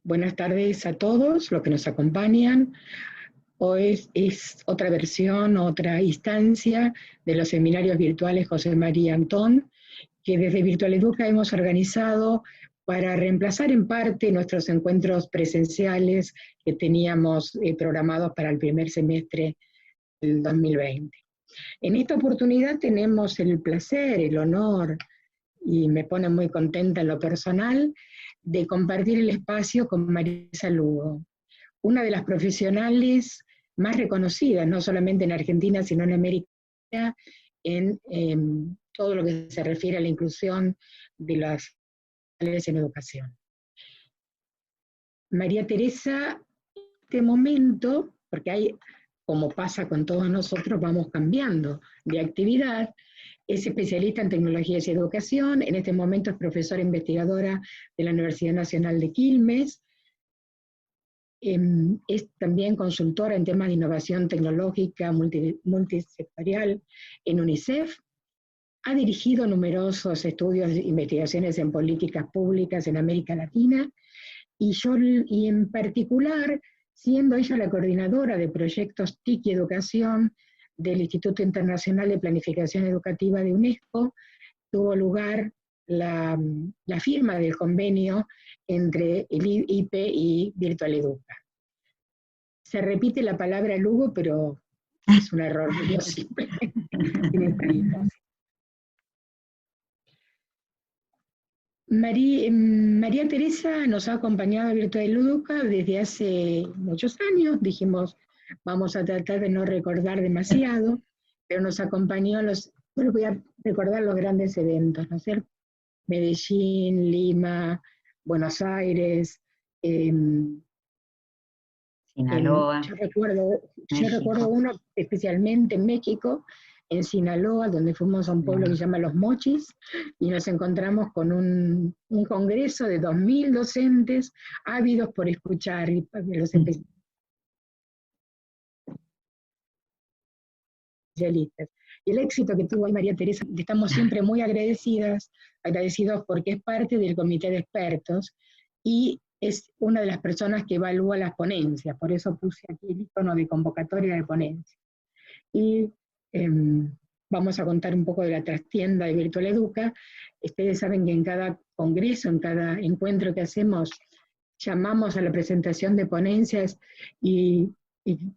Buenas tardes a todos los que nos acompañan. Hoy es otra versión, otra instancia de los seminarios virtuales José María Antón, que desde Virtual Educa hemos organizado para reemplazar en parte nuestros encuentros presenciales que teníamos programados para el primer semestre del 2020. En esta oportunidad tenemos el placer, el honor, y me pone muy contenta en lo personal, de compartir el espacio con Marisa Lugo, una de las profesionales más reconocidas, no solamente en Argentina, sino en América, en todo lo que se refiere a la inclusión de las mujeres en educación. María Teresa, en este momento, porque hay, como pasa con todos nosotros, vamos cambiando de actividad, es especialista en tecnologías y educación, en este momento es profesora investigadora de la Universidad Nacional de Quilmes, es también consultora en temas de innovación tecnológica multisectorial en UNICEF, ha dirigido numerosos estudios e investigaciones en políticas públicas en América Latina, y en particular, siendo ella la coordinadora de proyectos TIC y Educación del Instituto Internacional de Planificación Educativa de UNESCO, tuvo lugar la firma del convenio entre el IP y Virtual Educa. Se repite la palabra Lugo, pero es un error mío simple. María Teresa nos ha acompañado a Virtual Educa desde hace muchos años. Dijimos, vamos a tratar de no recordar demasiado, pero nos acompañó bueno, voy a recordar los grandes eventos, ¿no es cierto? Medellín, Lima, Buenos Aires, Sinaloa. Yo recuerdo uno especialmente en México, en Sinaloa, donde fuimos a un pueblo que se llama Los Mochis, y nos encontramos con un congreso de 2000 docentes ávidos por escuchar los especialistas. Y el éxito que tuvo María Teresa, estamos siempre muy agradecidos porque es parte del comité de expertos y es una de las personas que evalúa las ponencias, por eso puse aquí el icono de convocatoria de ponencia. Y vamos a contar un poco de la trastienda de Virtual Educa. Ustedes saben que en cada congreso, en cada encuentro que hacemos, llamamos a la presentación de ponencias y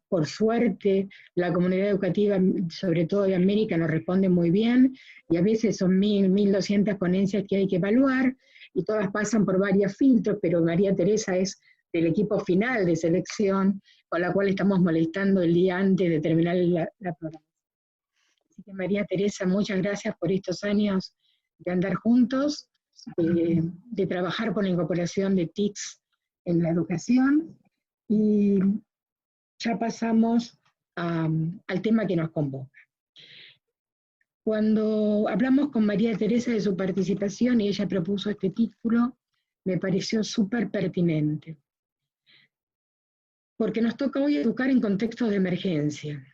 por suerte la comunidad educativa, sobre todo de América, nos responde muy bien, y a veces son 1.200 ponencias que hay que evaluar, y todas pasan por varios filtros, pero María Teresa es del equipo final de selección, con la cual estamos molestando el día antes de terminar la programación. Así que María Teresa, muchas gracias por estos años de andar juntos, de trabajar con la incorporación de TICs en la educación, y ya pasamos al tema que nos convoca. Cuando hablamos con María Teresa de su participación y ella propuso este título, me pareció súper pertinente, porque nos toca hoy educar en contextos de emergencia.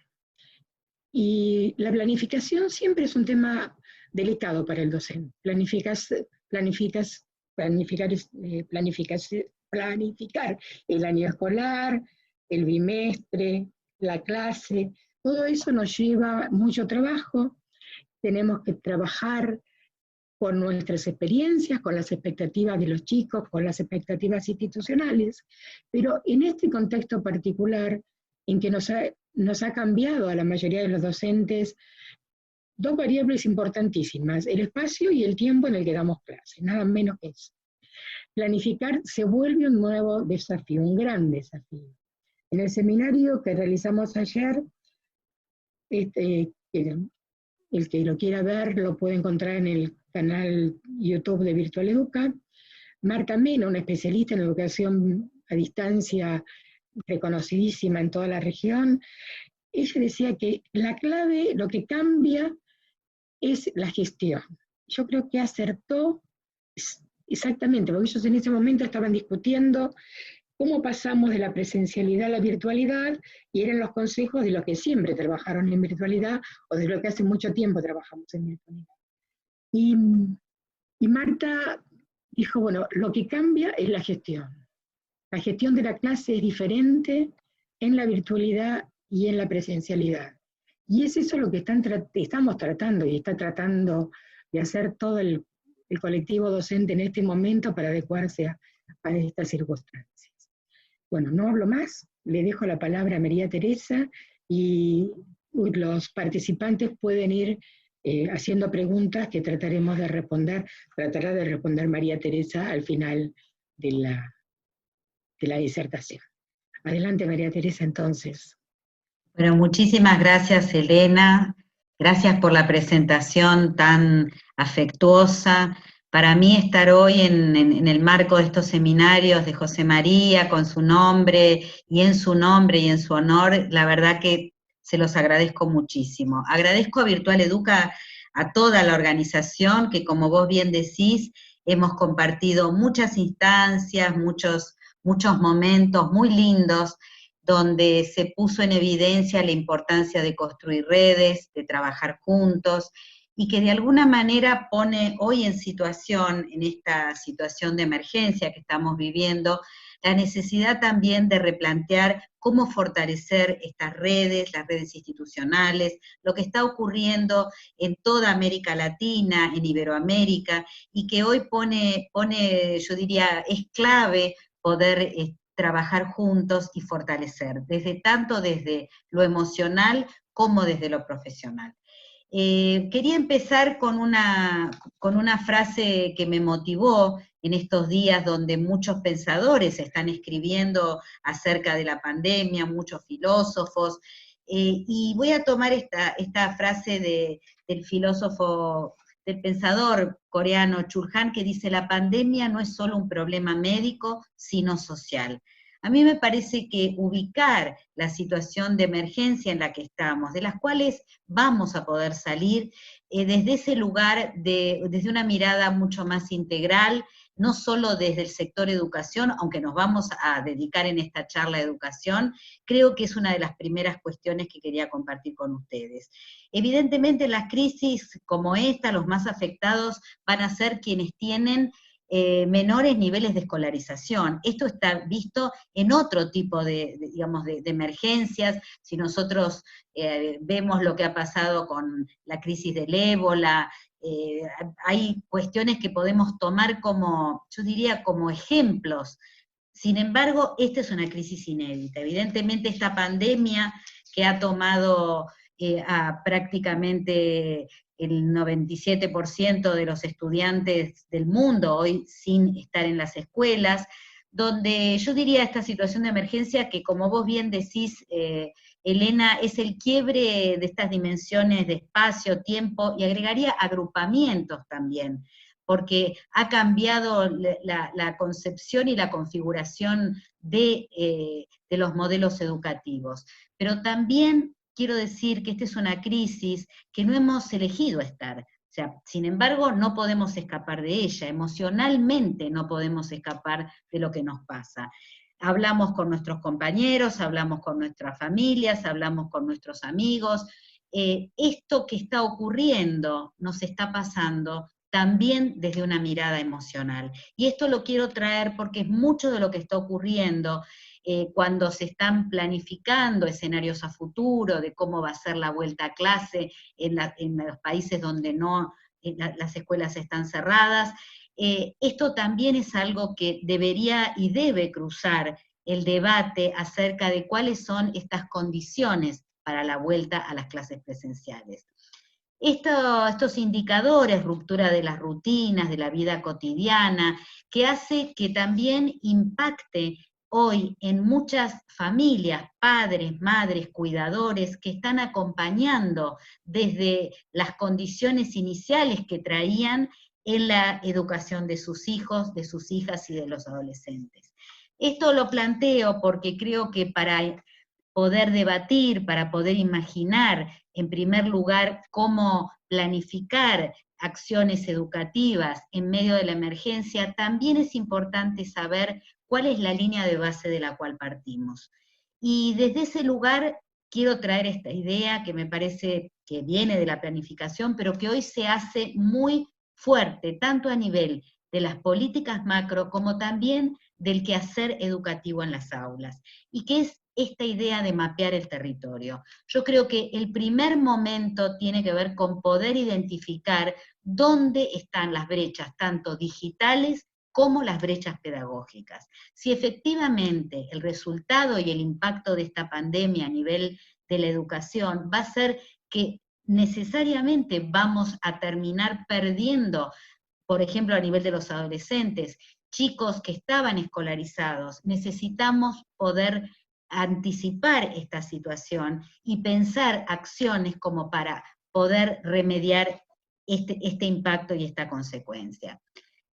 Y la planificación siempre es un tema delicado para el docente. Planificar el año escolar, el bimestre, la clase, todo eso nos lleva mucho trabajo. Tenemos que trabajar con nuestras experiencias, con las expectativas de los chicos, con las expectativas institucionales, pero en este contexto particular en que nos ha cambiado a la mayoría de los docentes dos variables importantísimas, el espacio y el tiempo en el que damos clases, nada menos que eso. Planificar se vuelve un nuevo desafío, un gran desafío. En el seminario que realizamos ayer, el que lo quiera ver lo puede encontrar en el canal YouTube de Virtual Educa. Marta Mena, una especialista en educación a distancia reconocidísima en toda la región, ella decía que la clave, lo que cambia, es la gestión. Yo creo que acertó exactamente, porque ellos en ese momento estaban discutiendo cómo pasamos de la presencialidad a la virtualidad, y eran los consejos de los que siempre trabajaron en virtualidad, o de los que hace mucho tiempo trabajamos en virtualidad. Y Marta dijo, bueno, lo que cambia es la gestión. La gestión de la clase es diferente en la virtualidad y en la presencialidad. Y es eso lo que estamos tratando y está tratando de hacer todo el colectivo docente en este momento para adecuarse a estas circunstancias. Bueno, no hablo más, le dejo la palabra a María Teresa y los participantes pueden ir haciendo preguntas que trataremos de responder, tratará de responder María Teresa al final de la disertación. Adelante, María Teresa, entonces. Bueno, muchísimas gracias, Elena. Gracias por la presentación tan afectuosa. Para mí estar hoy en el marco de estos seminarios de José María, con su nombre y en su nombre y en su honor, la verdad que se los agradezco muchísimo. Agradezco a Virtual Educa, a toda la organización, que como vos bien decís, hemos compartido muchas instancias, muchos momentos muy lindos, donde se puso en evidencia la importancia de construir redes, de trabajar juntos, y que de alguna manera pone hoy en esta situación de emergencia que estamos viviendo, la necesidad también de replantear cómo fortalecer estas redes, las redes institucionales, lo que está ocurriendo en toda América Latina, en Iberoamérica, y que hoy pone, yo diría, es clave poder trabajar juntos y fortalecer, tanto desde lo emocional como desde lo profesional. Quería empezar con una frase que me motivó en estos días donde muchos pensadores están escribiendo acerca de la pandemia, muchos filósofos, y voy a tomar esta frase del filósofo, del pensador coreano Chul Han, que dice: la pandemia no es solo un problema médico, sino social. A mí me parece que ubicar la situación de emergencia en la que estamos, de las cuales vamos a poder salir, desde ese lugar, desde una mirada mucho más integral, no solo desde el sector educación, aunque nos vamos a dedicar en esta charla de educación, creo que es una de las primeras cuestiones que quería compartir con ustedes. Evidentemente, las crisis como esta, los más afectados van a ser quienes tienen menores niveles de escolarización. Esto está visto en otro tipo de emergencias. Si nosotros vemos lo que ha pasado con la crisis del ébola, hay cuestiones que podemos tomar como, yo diría, como ejemplos. Sin embargo, esta es una crisis inédita. Evidentemente, esta pandemia que ha tomado a prácticamente el 97% de los estudiantes del mundo hoy sin estar en las escuelas, donde yo diría esta situación de emergencia que, como vos bien decís, Elena, es el quiebre de estas dimensiones de espacio, tiempo, y agregaría agrupamientos también, porque ha cambiado la concepción y la configuración de los modelos educativos. Pero también quiero decir que esta es una crisis que no hemos elegido estar. O sea, sin embargo, no podemos escapar de ella. Emocionalmente no podemos escapar de lo que nos pasa. Hablamos con nuestros compañeros, hablamos con nuestras familias, hablamos con nuestros amigos. Esto que está ocurriendo nos está pasando también desde una mirada emocional. Y esto lo quiero traer porque es mucho de lo que está ocurriendo cuando se están planificando escenarios a futuro de cómo va a ser la vuelta a clase en los países donde las escuelas están cerradas. Esto también es algo que debería y debe cruzar el debate acerca de cuáles son estas condiciones para la vuelta a las clases presenciales. Estos indicadores, ruptura de las rutinas, de la vida cotidiana, que hace que también impacte hoy en muchas familias, padres, madres, cuidadores, que están acompañando desde las condiciones iniciales que traían en la educación de sus hijos, de sus hijas y de los adolescentes. Esto lo planteo porque creo que para poder debatir, para poder imaginar, en primer lugar, cómo planificar acciones educativas en medio de la emergencia, también es importante saber cuál es la línea de base de la cual partimos. Y desde ese lugar quiero traer esta idea que me parece que viene de la planificación, pero que hoy se hace muy fuerte, tanto a nivel de las políticas macro como también del quehacer educativo en las aulas, y que es esta idea de mapear el territorio. Yo creo que el primer momento tiene que ver con poder identificar dónde están las brechas, tanto digitales como las brechas pedagógicas. Si efectivamente el resultado y el impacto de esta pandemia a nivel de la educación va a ser que necesariamente vamos a terminar perdiendo, por ejemplo, a nivel de los adolescentes, chicos que estaban escolarizados, necesitamos poder anticipar esta situación y pensar acciones como para poder remediar este impacto y esta consecuencia.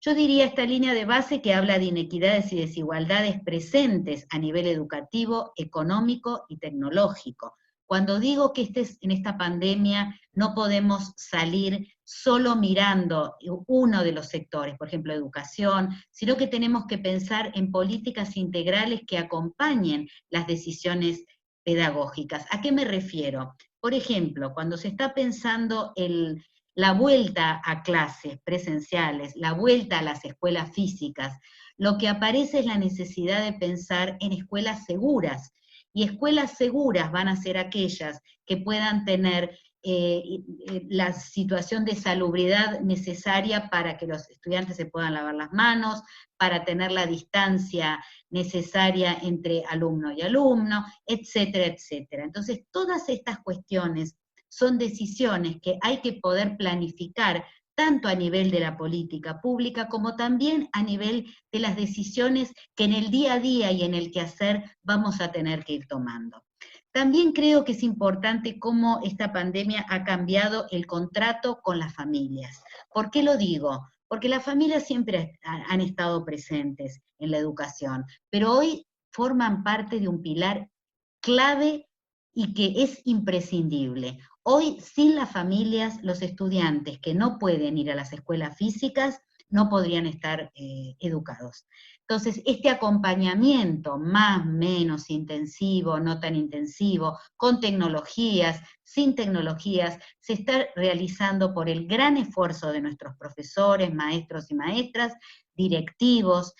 Yo diría esta línea de base que habla de inequidades y desigualdades presentes a nivel educativo, económico y tecnológico. Cuando digo que en esta pandemia no podemos salir solo mirando uno de los sectores, por ejemplo, educación, sino que tenemos que pensar en políticas integrales que acompañen las decisiones pedagógicas. ¿A qué me refiero? Por ejemplo, cuando se está pensando la vuelta a clases presenciales, la vuelta a las escuelas físicas, lo que aparece es la necesidad de pensar en escuelas seguras, y escuelas seguras van a ser aquellas que puedan tener la situación de salubridad necesaria para que los estudiantes se puedan lavar las manos, para tener la distancia necesaria entre alumno y alumno, etcétera, etcétera. Entonces, todas estas cuestiones son decisiones que hay que poder planificar tanto a nivel de la política pública como también a nivel de las decisiones que en el día a día y en el quehacer vamos a tener que ir tomando. También creo que es importante cómo esta pandemia ha cambiado el contrato con las familias. ¿Por qué lo digo? Porque las familias siempre han estado presentes en la educación, pero hoy forman parte de un pilar clave y que es imprescindible. Hoy, sin las familias, los estudiantes que no pueden ir a las escuelas físicas no podrían estar educados. Entonces, este acompañamiento más, menos intensivo, no tan intensivo, con tecnologías, sin tecnologías, se está realizando por el gran esfuerzo de nuestros profesores, maestros y maestras, directivos,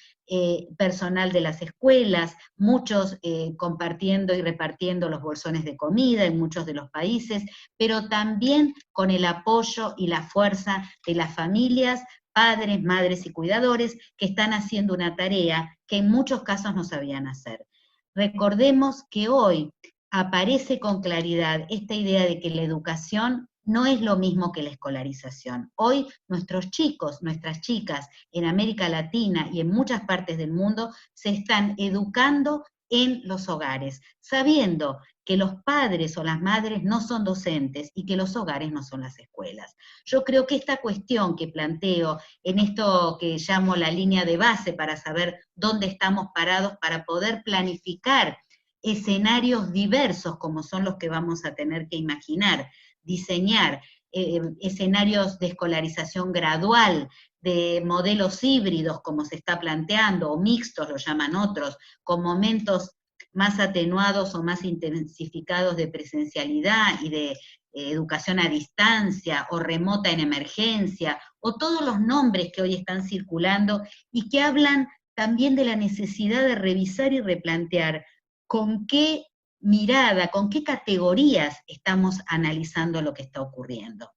personal de las escuelas, muchos compartiendo y repartiendo los bolsones de comida en muchos de los países, pero también con el apoyo y la fuerza de las familias, padres, madres y cuidadores que están haciendo una tarea que en muchos casos no sabían hacer. Recordemos que hoy aparece con claridad esta idea de que la educación no es lo mismo que la escolarización. Hoy nuestros chicos, nuestras chicas en América Latina y en muchas partes del mundo se están educando en los hogares, sabiendo que los padres o las madres no son docentes y que los hogares no son las escuelas. Yo creo que esta cuestión que planteo en esto que llamo la línea de base para saber dónde estamos parados, para poder planificar escenarios diversos como son los que vamos a tener que imaginar, diseñar escenarios de escolarización gradual, de modelos híbridos como se está planteando, o mixtos lo llaman otros, con momentos más atenuados o más intensificados de presencialidad y de educación a distancia, o remota en emergencia, o todos los nombres que hoy están circulando y que hablan también de la necesidad de revisar y replantear con qué mirada, con qué categorías estamos analizando lo que está ocurriendo.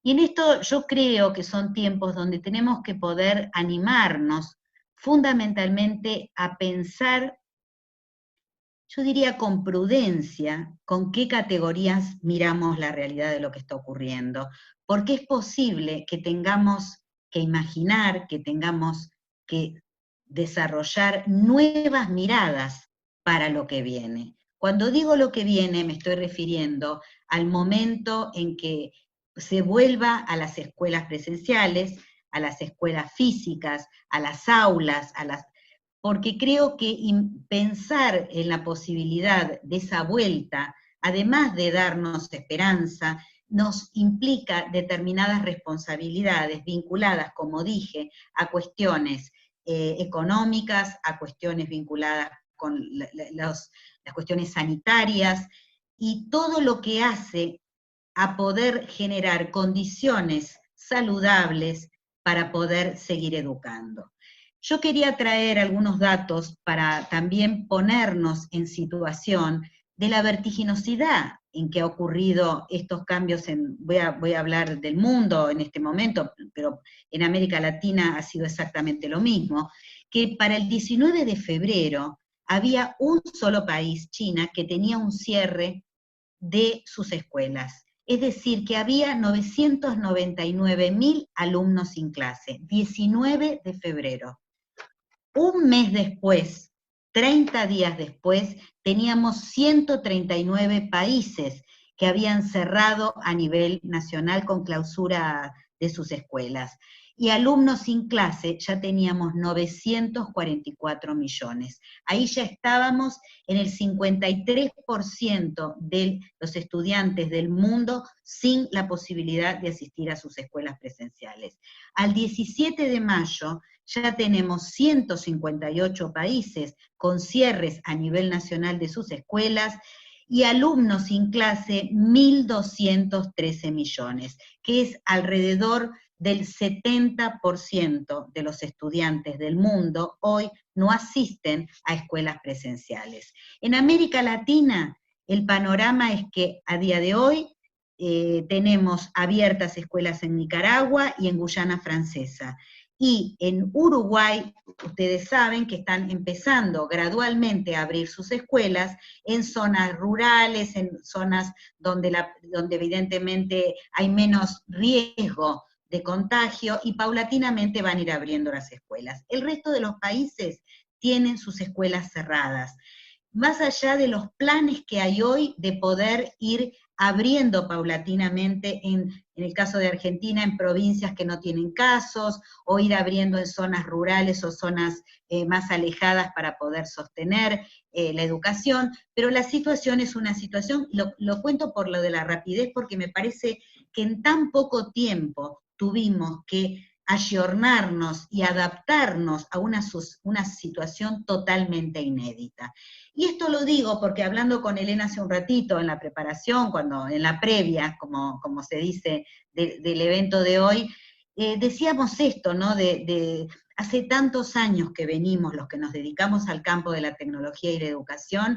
Y en esto yo creo que son tiempos donde tenemos que poder animarnos fundamentalmente a pensar, yo diría con prudencia, con qué categorías miramos la realidad de lo que está ocurriendo, porque es posible que tengamos que imaginar, que tengamos que desarrollar nuevas miradas para lo que viene. Cuando digo lo que viene, me estoy refiriendo al momento en que se vuelva a las escuelas presenciales, a las escuelas físicas, a las aulas, porque creo que pensar en la posibilidad de esa vuelta, además de darnos esperanza, nos implica determinadas responsabilidades vinculadas, como dije, a cuestiones económicas, a cuestiones vinculadas con las cuestiones sanitarias, y todo lo que hace a poder generar condiciones saludables para poder seguir educando. yo quería traer algunos datos para también ponernos en situación de la vertiginosidad en que ha ocurrido estos cambios, voy a hablar del mundo en este momento, pero en América Latina ha sido exactamente lo mismo, que para el 19 de febrero había un solo país, China, que tenía un cierre de sus escuelas. Es decir, que había 999.000 alumnos sin clase, 19 de febrero. Un mes después, 30 días después, teníamos 139 países que habían cerrado a nivel nacional con clausura de sus escuelas. Y alumnos sin clase ya teníamos 944 millones. Ahí ya estábamos en el 53% de los estudiantes del mundo sin la posibilidad de asistir a sus escuelas presenciales. Al 17 de mayo ya tenemos 158 países con cierres a nivel nacional de sus escuelas y alumnos sin clase 1.213 millones, que es alrededor del 70% de los estudiantes del mundo hoy no asisten a escuelas presenciales. En América Latina, el panorama es que a día de hoy tenemos abiertas escuelas en Nicaragua y en Guyana Francesa. Y en Uruguay, ustedes saben que están empezando gradualmente a abrir sus escuelas en zonas rurales, en zonas donde evidentemente hay menos riesgo de contagio, y paulatinamente van a ir abriendo las escuelas. El resto de los países tienen sus escuelas cerradas. Más allá de los planes que hay hoy de poder ir abriendo paulatinamente, en el caso de Argentina, en provincias que no tienen casos, o ir abriendo en zonas rurales o zonas más alejadas para poder sostener la educación, pero la situación es una situación, lo cuento por lo de la rapidez, porque me parece que en tan poco tiempo tuvimos que ayornarnos y adaptarnos a una situación totalmente inédita. Y esto lo digo porque hablando con Elena hace un ratito en la preparación, en la previa, como se dice, del evento de hoy, decíamos esto, ¿no? Hace tantos años que venimos los que nos dedicamos al campo de la tecnología y la educación,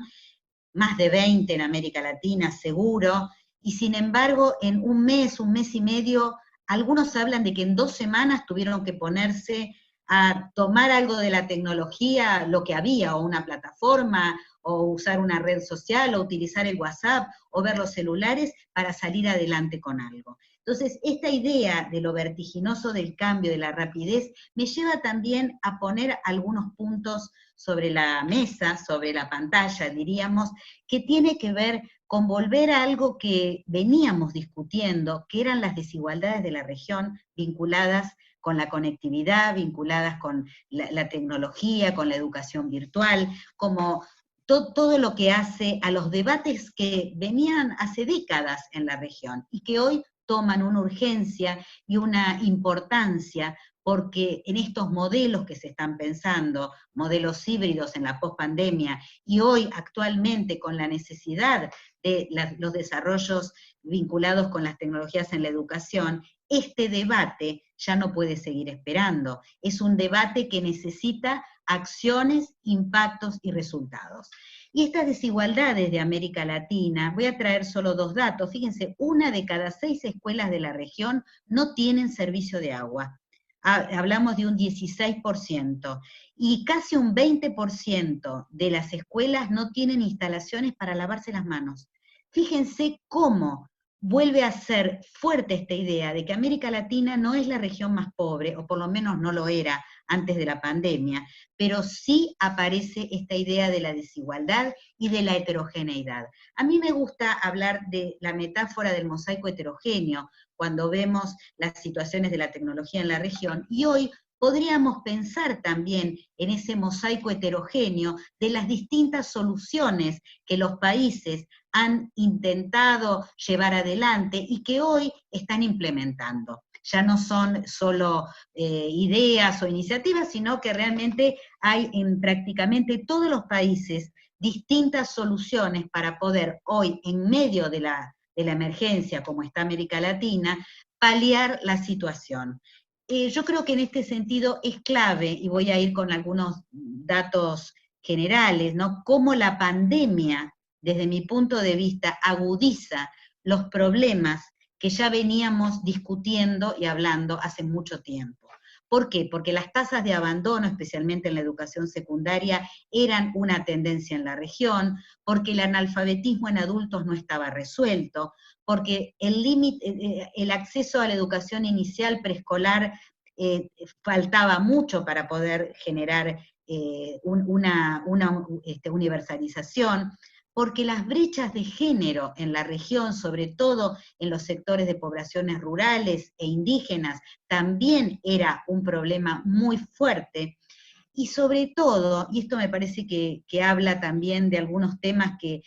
más de 20 en América Latina, seguro, y sin embargo, en un mes y medio, algunos hablan de que en 2 semanas tuvieron que ponerse a tomar algo de la tecnología, lo que había, o una plataforma, o usar una red social, o utilizar el WhatsApp, o ver los celulares para salir adelante con algo. Entonces, esta idea de lo vertiginoso del cambio, de la rapidez, me lleva también a poner algunos puntos sobre la mesa, sobre la pantalla, diríamos, que tiene que ver con volver a algo que veníamos discutiendo, que eran las desigualdades de la región vinculadas con la conectividad, vinculadas con la tecnología, con la educación virtual, como todo lo que hace a los debates que venían hace décadas en la región y que hoy toman una urgencia y una importancia, porque en estos modelos que se están pensando, modelos híbridos en la pospandemia, y hoy actualmente con la necesidad de los desarrollos vinculados con las tecnologías en la educación, este debate ya no puede seguir esperando. Es un debate que necesita acciones, impactos y resultados. Y estas desigualdades de América Latina, voy a traer solo 2 datos, fíjense, 1 de cada 6 escuelas de la región no tienen servicio de agua. Hablamos de un 16%, y casi un 20% de las escuelas no tienen instalaciones para lavarse las manos. Fíjense cómo vuelve a ser fuerte esta idea de que América Latina no es la región más pobre, o por lo menos no lo era antes de la pandemia, pero sí aparece esta idea de la desigualdad y de la heterogeneidad. A mí me gusta hablar de la metáfora del mosaico heterogéneo, cuando vemos las situaciones de la tecnología en la región, y hoy podríamos pensar también en ese mosaico heterogéneo de las distintas soluciones que los países han intentado llevar adelante y que hoy están implementando. Ya no son solo ideas o iniciativas, sino que realmente hay en prácticamente todos los países distintas soluciones para poder hoy, en medio de la emergencia, como está América Latina, paliar la situación. yo creo que en este sentido es clave, y voy a ir con algunos datos generales, ¿no? Cómo la pandemia, desde mi punto de vista, agudiza los problemas que ya veníamos discutiendo y hablando hace mucho tiempo. ¿Por qué? Porque las tasas de abandono, especialmente en la educación secundaria, eran una tendencia en la región, porque el analfabetismo en adultos no estaba resuelto, porque el acceso a la educación inicial preescolar faltaba mucho para poder generar una universalización, porque las brechas de género en la región, sobre todo en los sectores de poblaciones rurales e indígenas, también era un problema muy fuerte, y sobre todo, y esto me parece que habla también de algunos temas que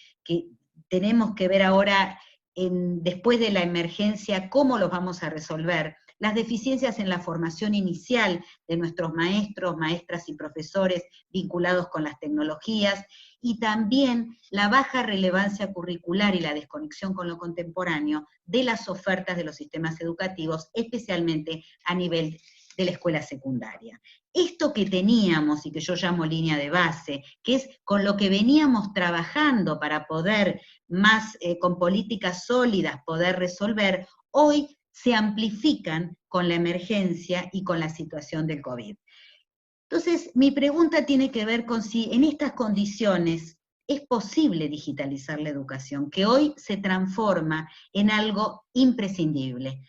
tenemos que ver ahora después de la emergencia, cómo los vamos a resolver, las deficiencias en la formación inicial de nuestros maestros, maestras y profesores vinculados con las tecnologías, y también la baja relevancia curricular y la desconexión con lo contemporáneo de las ofertas de los sistemas educativos, especialmente a nivel de la escuela secundaria. Esto que teníamos, y que yo llamo línea de base, que es con lo que veníamos trabajando para poder más, con políticas sólidas, poder resolver, hoy se amplifican con la emergencia y con la situación del COVID. Entonces, mi pregunta tiene que ver con si en estas condiciones es posible digitalizar la educación, que hoy se transforma en algo imprescindible.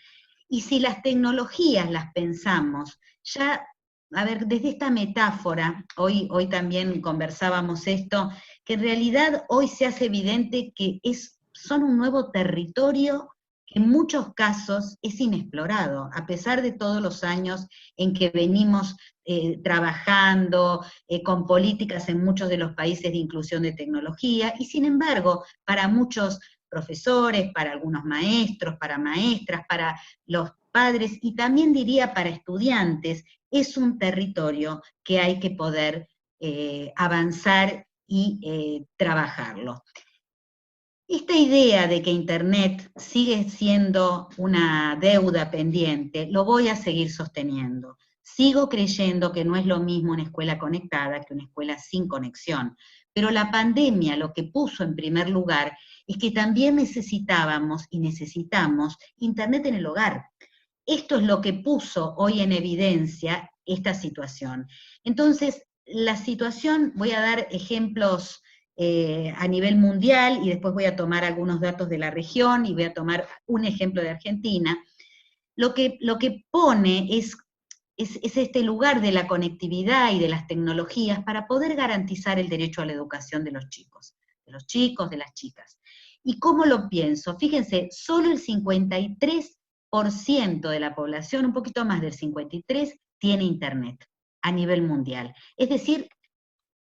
Y si las tecnologías las pensamos, ya, a ver, desde esta metáfora, hoy también conversábamos esto, que en realidad hoy se hace evidente que son un nuevo territorio que en muchos casos es inexplorado, a pesar de todos los años en que venimos trabajando con políticas en muchos de los países de inclusión de tecnología, y sin embargo, para muchos profesores, para algunos maestros, para maestras, para los padres, y también diría para estudiantes, es un territorio que hay que poder avanzar y trabajarlo. Esta idea de que Internet sigue siendo una deuda pendiente, lo voy a seguir sosteniendo. Sigo creyendo que no es lo mismo una escuela conectada que una escuela sin conexión. Pero la pandemia lo que puso en primer lugar es que también necesitábamos y necesitamos Internet en el hogar. Esto es lo que puso hoy en evidencia esta situación. Entonces, la situación, voy a dar ejemplos a nivel mundial, y después voy a tomar algunos datos de la región, y voy a tomar un ejemplo de Argentina. Lo que pone es este lugar de la conectividad y de las tecnologías para poder garantizar el derecho a la educación de los chicos, de las chicas. ¿Y cómo lo pienso? Fíjense, solo el 53% de la población, un poquito más del 53%, tiene Internet a nivel mundial. Es decir,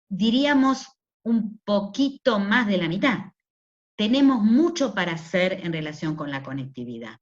diríamos un poquito más de la mitad. Tenemos mucho para hacer en relación con la conectividad.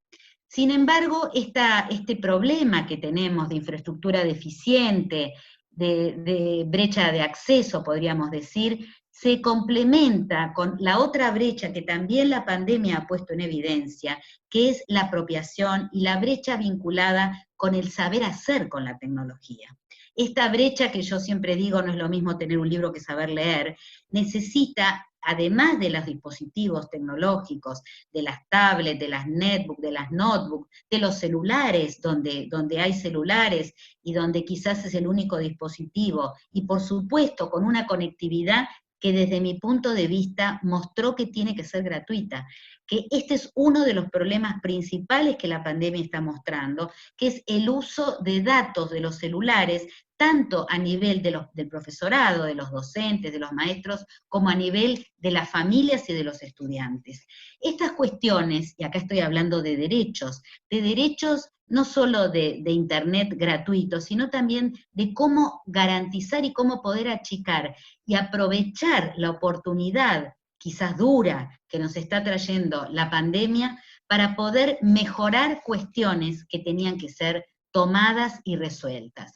Sin embargo, este problema que tenemos de infraestructura deficiente, de brecha de acceso, podríamos decir, se complementa con la otra brecha que también la pandemia ha puesto en evidencia, que es la apropiación y la brecha vinculada con el saber hacer con la tecnología. Esta brecha, que yo siempre digo, no es lo mismo tener un libro que saber leer, necesita, además de los dispositivos tecnológicos, de las tablets, de las netbooks, de las notebooks, de los celulares, donde hay celulares y donde quizás es el único dispositivo, y por supuesto con una conectividad que desde mi punto de vista mostró que tiene que ser gratuita, que este es uno de los problemas principales que la pandemia está mostrando, que es el uso de datos de los celulares, tanto a nivel del profesorado, de los docentes, de los maestros, como a nivel de las familias y de los estudiantes. Estas cuestiones, y acá estoy hablando de derechos no solo de Internet gratuito, sino también de cómo garantizar y cómo poder achicar y aprovechar la oportunidad, quizás dura, que nos está trayendo la pandemia, para poder mejorar cuestiones que tenían que ser tomadas y resueltas.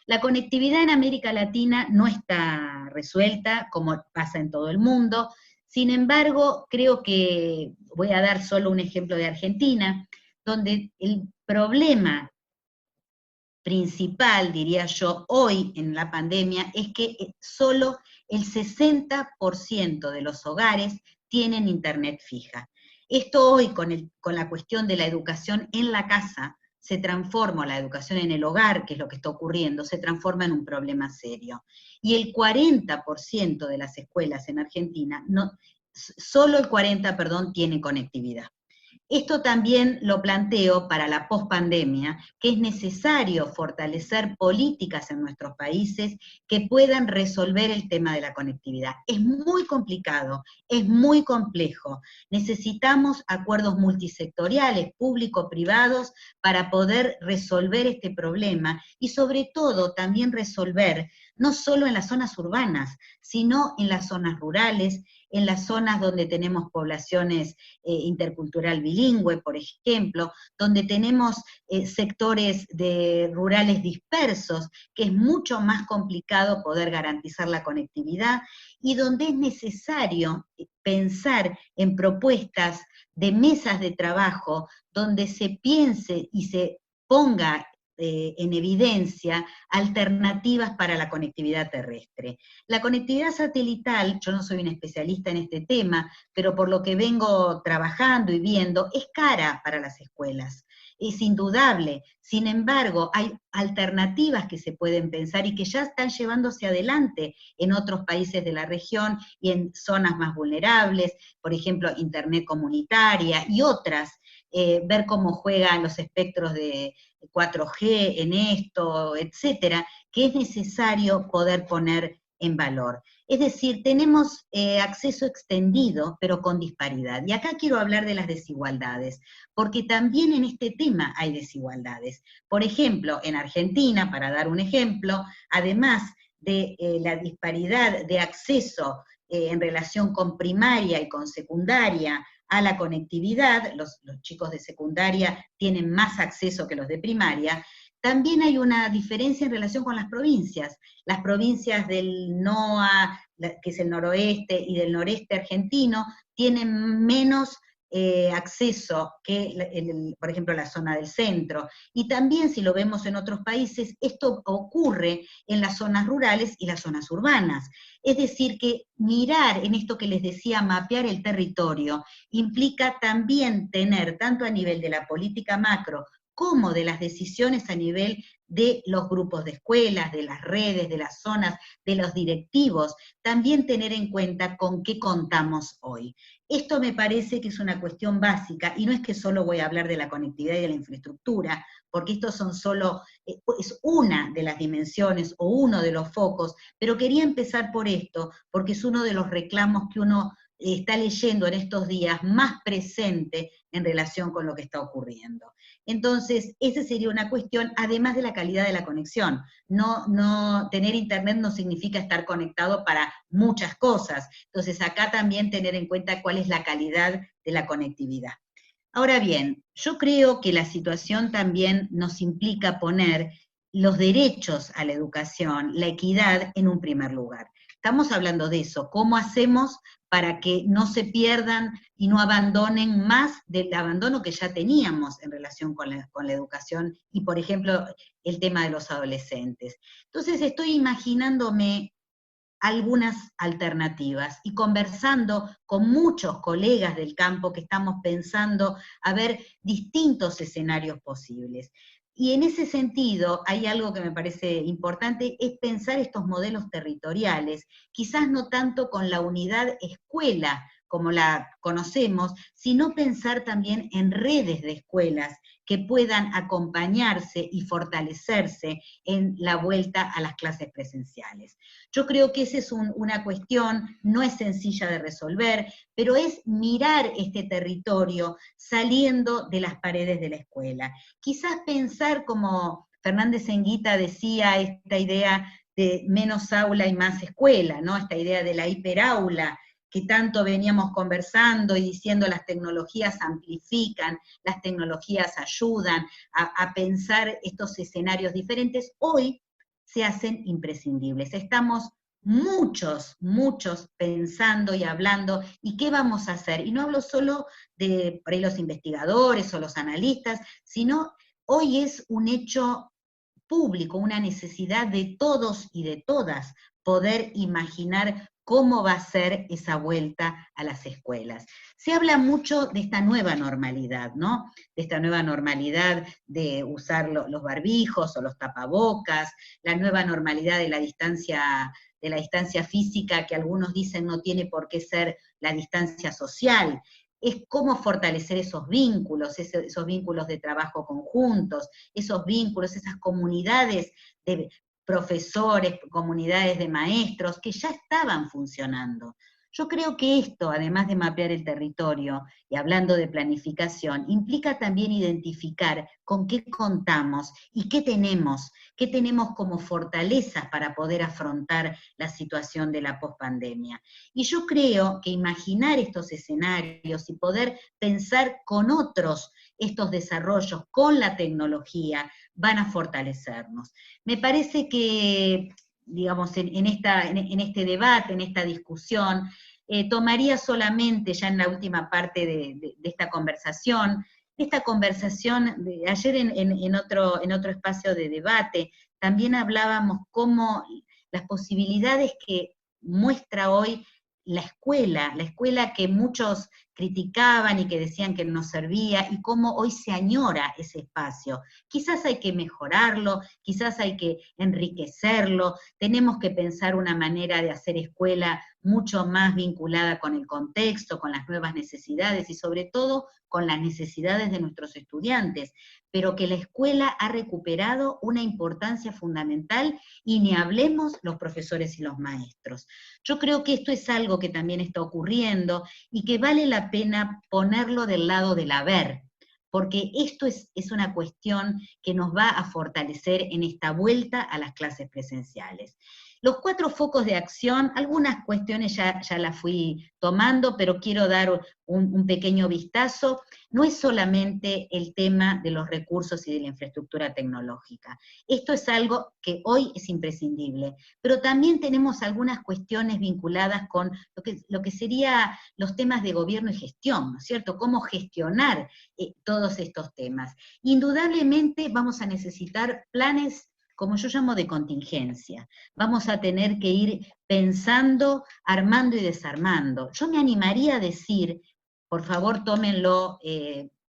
La conectividad en América Latina no está resuelta, como pasa en todo el mundo. Sin embargo, creo que, voy a dar solo un ejemplo de Argentina, donde el problema principal, diría yo, hoy en la pandemia, es que solo el 60% de los hogares tienen internet fija. Esto hoy, con la cuestión de la educación en la casa, se transforma, la educación en el hogar, que es lo que está ocurriendo, se transforma en un problema serio. Y el 40% de las escuelas en Argentina, solo el 40%, perdón, tiene conectividad. Esto también lo planteo para la pospandemia, que es necesario fortalecer políticas en nuestros países que puedan resolver el tema de la conectividad. Es muy complicado, es muy complejo. Necesitamos acuerdos multisectoriales, público-privados, para poder resolver este problema y sobre todo también resolver, no solo en las zonas urbanas, sino en las zonas rurales, en las zonas donde tenemos poblaciones intercultural bilingüe, por ejemplo, donde tenemos sectores rurales dispersos, que es mucho más complicado poder garantizar la conectividad, y donde es necesario pensar en propuestas de mesas de trabajo, donde se piense y se ponga en evidencia alternativas para la conectividad terrestre. La conectividad satelital, yo no soy una especialista en este tema, pero por lo que vengo trabajando y viendo, es cara para las escuelas. Es indudable. Sin embargo, hay alternativas que se pueden pensar y que ya están llevándose adelante en otros países de la región y en zonas más vulnerables, por ejemplo, Internet comunitaria y otras, ver cómo juegan los espectros de 4G en esto, etcétera, que es necesario poder poner en valor. Es decir, tenemos acceso extendido, pero con disparidad. Y acá quiero hablar de las desigualdades, porque también en este tema hay desigualdades. Por ejemplo, en Argentina, para dar un ejemplo, además de la disparidad de acceso en relación con primaria y con secundaria a la conectividad, los chicos de secundaria tienen más acceso que los de primaria, también hay una diferencia en relación con las provincias. Las provincias del NOA, que es el noroeste, y del noreste argentino, tienen menos acceso que, por ejemplo, la zona del centro. Y también, si lo vemos en otros países, esto ocurre en las zonas rurales y las zonas urbanas. Es decir, que mirar en esto que les decía, mapear el territorio, implica también tener, tanto a nivel de la política macro, como de las decisiones a nivel de los grupos de escuelas, de las redes, de las zonas, de los directivos, también tener en cuenta con qué contamos hoy. Esto me parece que es una cuestión básica, y no es que solo voy a hablar de la conectividad y de la infraestructura, porque esto son solo, es una de las dimensiones o uno de los focos, pero quería empezar por esto, porque es uno de los reclamos que uno está leyendo en estos días más presente en relación con lo que está ocurriendo. Entonces, esa sería una cuestión, además de la calidad de la conexión. Tener internet no significa estar conectado para muchas cosas. Entonces, acá también tener en cuenta cuál es la calidad de la conectividad. Ahora bien, yo creo que la situación también nos implica poner los derechos a la educación, la equidad, en un primer lugar. Estamos hablando de eso, cómo hacemos para que no se pierdan y no abandonen más del abandono que ya teníamos en relación con la educación y, por ejemplo, el tema de los adolescentes. Entonces estoy imaginándome algunas alternativas y conversando con muchos colegas del campo que estamos pensando a ver distintos escenarios posibles. Y en ese sentido, hay algo que me parece importante, es pensar estos modelos territoriales, quizás no tanto con la unidad escuela como la conocemos, sino pensar también en redes de escuelas que puedan acompañarse y fortalecerse en la vuelta a las clases presenciales. Yo creo que esa es una cuestión, no es sencilla de resolver, pero es mirar este territorio saliendo de las paredes de la escuela. Quizás pensar, como Fernández Enguita decía, esta idea de menos aula y más escuela, ¿no? Esta idea de la hiperaula, que tanto veníamos conversando y diciendo las tecnologías amplifican, las tecnologías ayudan a pensar estos escenarios diferentes, hoy se hacen imprescindibles. Estamos muchos pensando y hablando, ¿y qué vamos a hacer? Y no hablo solo de por ahí los investigadores o los analistas, sino hoy es un hecho público, una necesidad de todos y de todas poder imaginar cómo va a ser esa vuelta a las escuelas. Se habla mucho de esta nueva normalidad, ¿no? De esta nueva normalidad de usar los barbijos o los tapabocas, la nueva normalidad de la distancia física, que algunos dicen no tiene por qué ser la distancia social. Es cómo fortalecer esos vínculos de trabajo conjuntos, esos vínculos, esas comunidades de profesores, comunidades de maestros, que ya estaban funcionando. Yo creo que esto, además de mapear el territorio, y hablando de planificación, implica también identificar con qué contamos y qué tenemos como fortalezas para poder afrontar la situación de la pospandemia. Y yo creo que imaginar estos escenarios y poder pensar con otros estos desarrollos, con la tecnología, van a fortalecernos. Me parece que, digamos, en este debate, en esta discusión, tomaría solamente, ya en la última parte de esta conversación, ayer en otro espacio de debate, también hablábamos cómo las posibilidades que muestra hoy la escuela que muchos criticaban y que decían que no servía, y cómo hoy se añora ese espacio. Quizás hay que mejorarlo, quizás hay que enriquecerlo, tenemos que pensar una manera de hacer escuela mucho más vinculada con el contexto, con las nuevas necesidades y sobre todo con las necesidades de nuestros estudiantes, pero que la escuela ha recuperado una importancia fundamental, y ni hablemos los profesores y los maestros. Yo creo que esto es algo que también está ocurriendo y que vale la pena ponerlo del lado del haber, porque esto es una cuestión que nos va a fortalecer en esta vuelta a las clases presenciales. Los 4 focos de acción, algunas cuestiones ya las fui tomando, pero quiero dar un pequeño vistazo. No es solamente el tema de los recursos y de la infraestructura tecnológica. Esto es algo que hoy es imprescindible, pero también tenemos algunas cuestiones vinculadas con lo que serían los temas de gobierno y gestión, ¿no es cierto? Cómo gestionar todos estos temas. Indudablemente vamos a necesitar planes, como yo llamo, de contingencia. Vamos a tener que ir pensando, armando y desarmando. Yo me animaría a decir, por favor tómenlo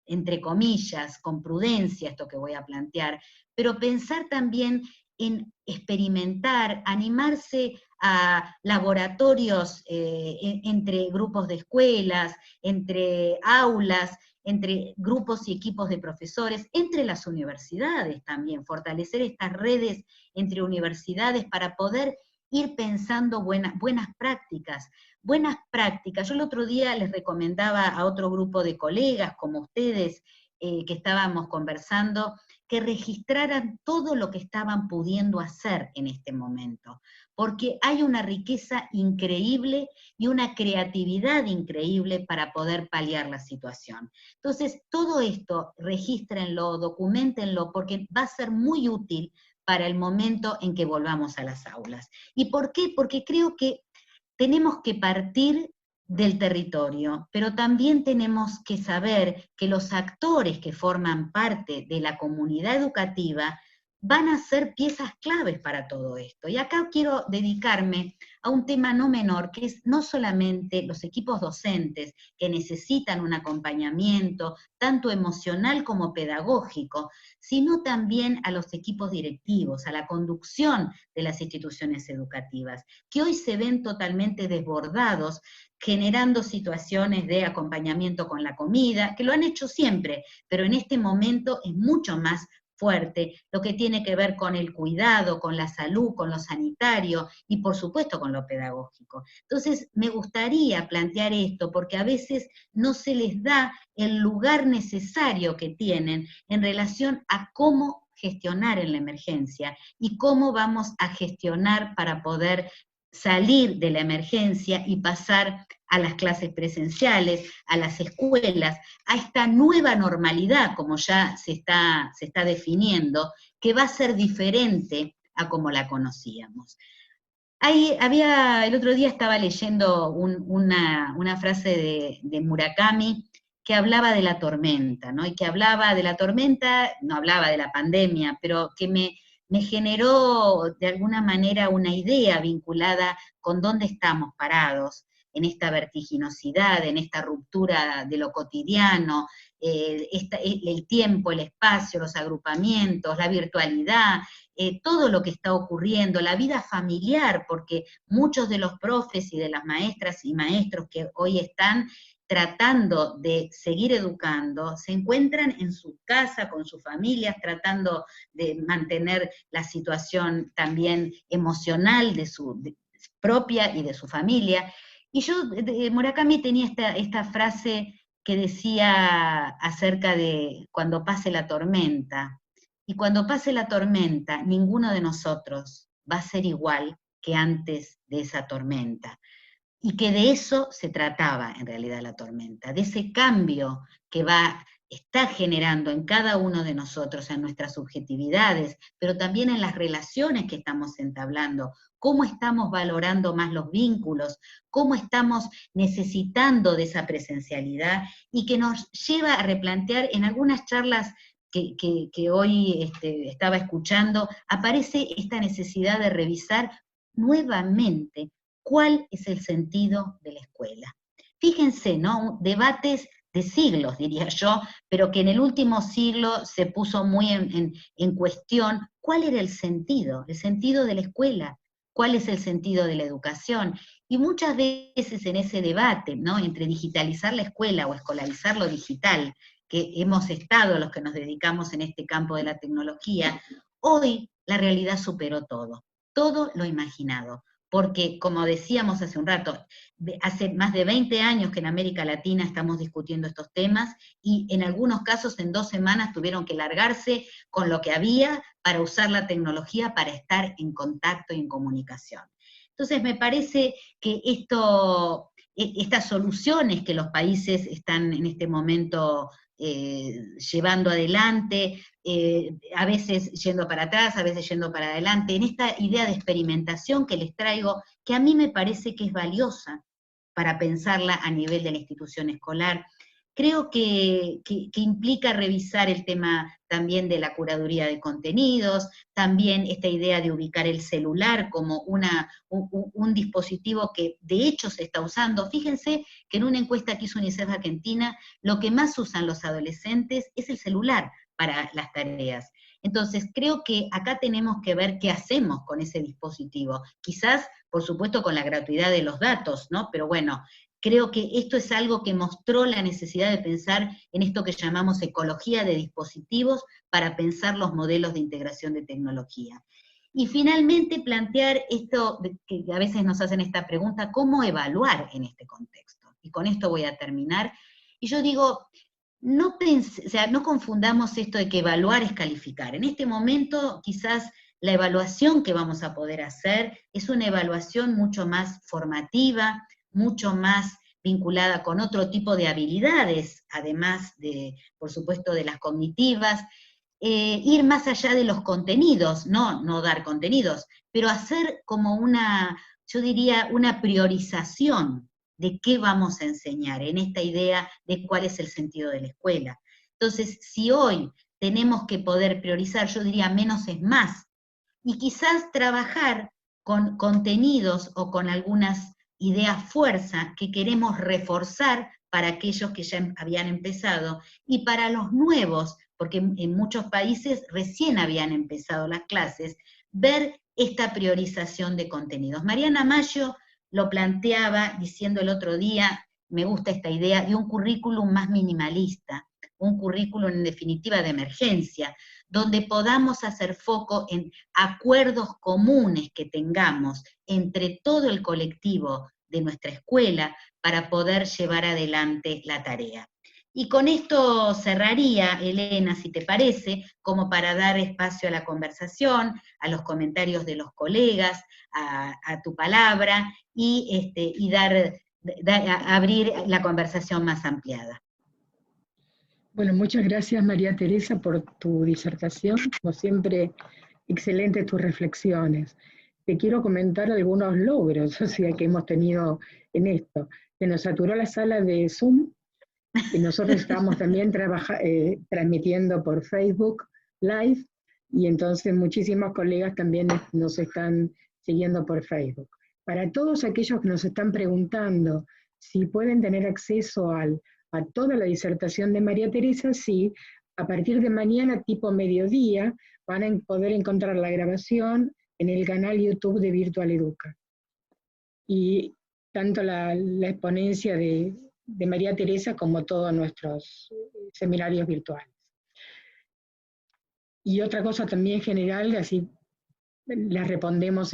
entre comillas, con prudencia esto que voy a plantear, pero pensar también en experimentar, animarse a laboratorios entre grupos de escuelas, entre aulas, entre grupos y equipos de profesores, entre las universidades también, fortalecer estas redes entre universidades para poder ir pensando buenas prácticas. Buenas prácticas. Yo el otro día les recomendaba a otro grupo de colegas, como ustedes, que estábamos conversando, que registraran todo lo que estaban pudiendo hacer en este momento, porque hay una riqueza increíble y una creatividad increíble para poder paliar la situación. Entonces, todo esto, regístrenlo, documentenlo, porque va a ser muy útil para el momento en que volvamos a las aulas. ¿Y por qué? Porque creo que tenemos que partir del territorio, pero también tenemos que saber que los actores que forman parte de la comunidad educativa van a ser piezas claves para todo esto. Y acá quiero dedicarme a un tema no menor, que es no solamente los equipos docentes que necesitan un acompañamiento, tanto emocional como pedagógico, sino también a los equipos directivos, a la conducción de las instituciones educativas, que hoy se ven totalmente desbordados, generando situaciones de acompañamiento con la comida, que lo han hecho siempre, pero en este momento es mucho más fuerte, lo que tiene que ver con el cuidado, con la salud, con lo sanitario y por supuesto con lo pedagógico. Entonces me gustaría plantear esto porque a veces no se les da el lugar necesario que tienen en relación a cómo gestionar en la emergencia y cómo vamos a gestionar para poder salir de la emergencia y pasar a las clases presenciales, a las escuelas, a esta nueva normalidad, como ya se está definiendo, que va a ser diferente a como la conocíamos. El otro día estaba leyendo una frase de Murakami que hablaba de la tormenta, ¿no? Y que hablaba de la tormenta, no hablaba de la pandemia, pero que me generó de alguna manera una idea vinculada con dónde estamos parados en esta vertiginosidad, en esta ruptura de lo cotidiano, el tiempo, el espacio, los agrupamientos, la virtualidad, todo lo que está ocurriendo, la vida familiar, porque muchos de los profes y de las maestras y maestros que hoy están tratando de seguir educando, se encuentran en su casa, con sus familias, tratando de mantener la situación también emocional propia y de su familia. Y yo, Murakami tenía esta frase que decía acerca de cuando pase la tormenta, y cuando pase la tormenta, ninguno de nosotros va a ser igual que antes de esa tormenta. Y que de eso se trataba en realidad la tormenta, de ese cambio que está generando en cada uno de nosotros, en nuestras subjetividades, pero también en las relaciones que estamos entablando, cómo estamos valorando más los vínculos, cómo estamos necesitando de esa presencialidad, y que nos lleva a replantear en algunas charlas que hoy estaba escuchando, aparece esta necesidad de revisar nuevamente cuál es el sentido de la escuela. Fíjense, ¿no? Debates de siglos, diría yo, pero que en el último siglo se puso muy en cuestión cuál era el sentido de la escuela, cuál es el sentido de la educación. Y muchas veces en ese debate, ¿no?, entre digitalizar la escuela o escolarizar lo digital, que hemos estado los que nos dedicamos en este campo de la tecnología, hoy la realidad superó todo lo imaginado. Porque, como decíamos hace un rato, hace más de 20 años que en América Latina estamos discutiendo estos temas, y en algunos casos en 2 semanas tuvieron que largarse con lo que había para usar la tecnología para estar en contacto y en comunicación. Entonces me parece que estas soluciones que los países están en este momento llevando adelante, a veces yendo para atrás, a veces yendo para adelante, en esta idea de experimentación que les traigo, que a mí me parece que es valiosa para pensarla a nivel de la institución escolar. Creo que implica revisar el tema también de la curaduría de contenidos, también esta idea de ubicar el celular como un dispositivo que de hecho se está usando. Fíjense que en una encuesta que hizo UNICEF Argentina, lo que más usan los adolescentes es el celular para las tareas. Entonces, creo que acá tenemos que ver qué hacemos con ese dispositivo. Quizás, por supuesto, con la gratuidad de los datos, ¿no? Pero bueno, creo que esto es algo que mostró la necesidad de pensar en esto que llamamos ecología de dispositivos para pensar los modelos de integración de tecnología. Y finalmente plantear esto, que a veces nos hacen esta pregunta, ¿cómo evaluar en este contexto? Y con esto voy a terminar. Y yo digo, no confundamos esto de que evaluar es calificar. En este momento, quizás la evaluación que vamos a poder hacer es una evaluación mucho más formativa, mucho más vinculada con otro tipo de habilidades, además de, por supuesto, de las cognitivas, ir más allá de los contenidos, no dar contenidos, pero hacer como yo diría, una priorización de qué vamos a enseñar, en esta idea de cuál es el sentido de la escuela. Entonces, si hoy tenemos que poder priorizar, yo diría menos es más, y quizás trabajar con contenidos o con algunas ideas fuerza que queremos reforzar para aquellos que ya habían empezado, y para los nuevos, porque en muchos países recién habían empezado las clases, ver esta priorización de contenidos. Mariana Maggio lo planteaba diciendo el otro día, me gusta esta idea, de un currículum más minimalista, un currículum en definitiva de emergencia, donde podamos hacer foco en acuerdos comunes que tengamos entre todo el colectivo de nuestra escuela para poder llevar adelante la tarea. Y con esto cerraría, Elena, si te parece, como para dar espacio a la conversación, a los comentarios de los colegas, a tu palabra, y abrir la conversación más ampliada. Bueno, muchas gracias María Teresa por tu disertación, como siempre, excelentes tus reflexiones. Te quiero comentar algunos logros, o sea, que hemos tenido en esto. Se nos saturó la sala de Zoom, y nosotros estábamos también transmitiendo por Facebook Live, y entonces muchísimos colegas también nos están siguiendo por Facebook. Para todos aquellos que nos están preguntando si pueden tener acceso a toda la disertación de María Teresa, sí, a partir de mañana tipo mediodía van a poder encontrar la grabación en el canal YouTube de Virtual Educa. Y tanto la exponencia de María Teresa como todos nuestros seminarios virtuales. Y otra cosa también general, así las respondemos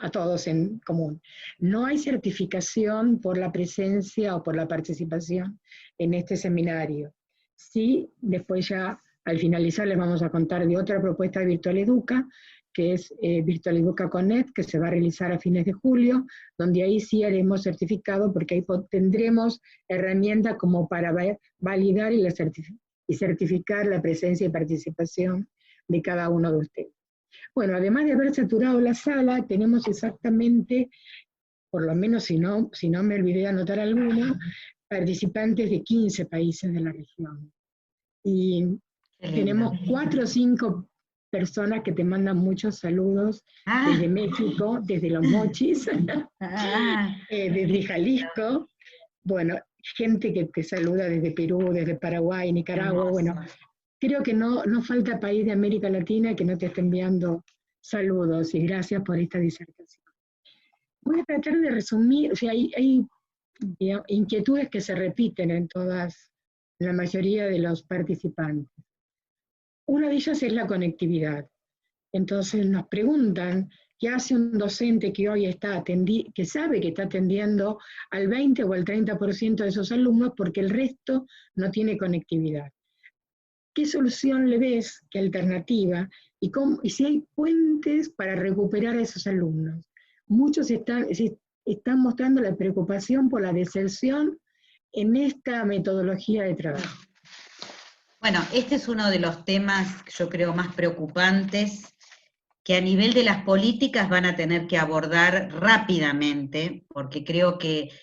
a todos en común. No hay certificación por la presencia o por la participación en este seminario. Sí, después ya al finalizar les vamos a contar de otra propuesta de Virtual Educa, que es Virtual Educa Connect, que se va a realizar a fines de julio, donde ahí sí haremos certificado, porque ahí tendremos herramientas como para validar y certificar la presencia y participación de cada uno de ustedes. Bueno, además de haber saturado la sala, tenemos exactamente, por lo menos si no me olvidé de anotar alguno, participantes de 15 países de la región. Y tenemos 4 o 5 personas que te mandan muchos saludos desde México, desde Los Mochis, desde Jalisco, bueno, gente que te saluda desde Perú, desde Paraguay, Nicaragua, bueno, creo que no falta país de América Latina que no te esté enviando saludos y gracias por esta disertación. Voy a tratar de resumir, o sea, hay inquietudes que se repiten en la mayoría de los participantes. Una de ellas es la conectividad. Entonces nos preguntan qué hace un docente que hoy que sabe que está atendiendo al 20 o al 30% de sus alumnos porque el resto no tiene conectividad. ¿Qué solución le ves? ¿Qué alternativa? Y si hay puentes para recuperar a esos alumnos. Muchos están mostrando la preocupación por la deserción en esta metodología de trabajo. Bueno, este es uno de los temas, yo creo, más preocupantes que a nivel de las políticas van a tener que abordar rápidamente, porque creo que es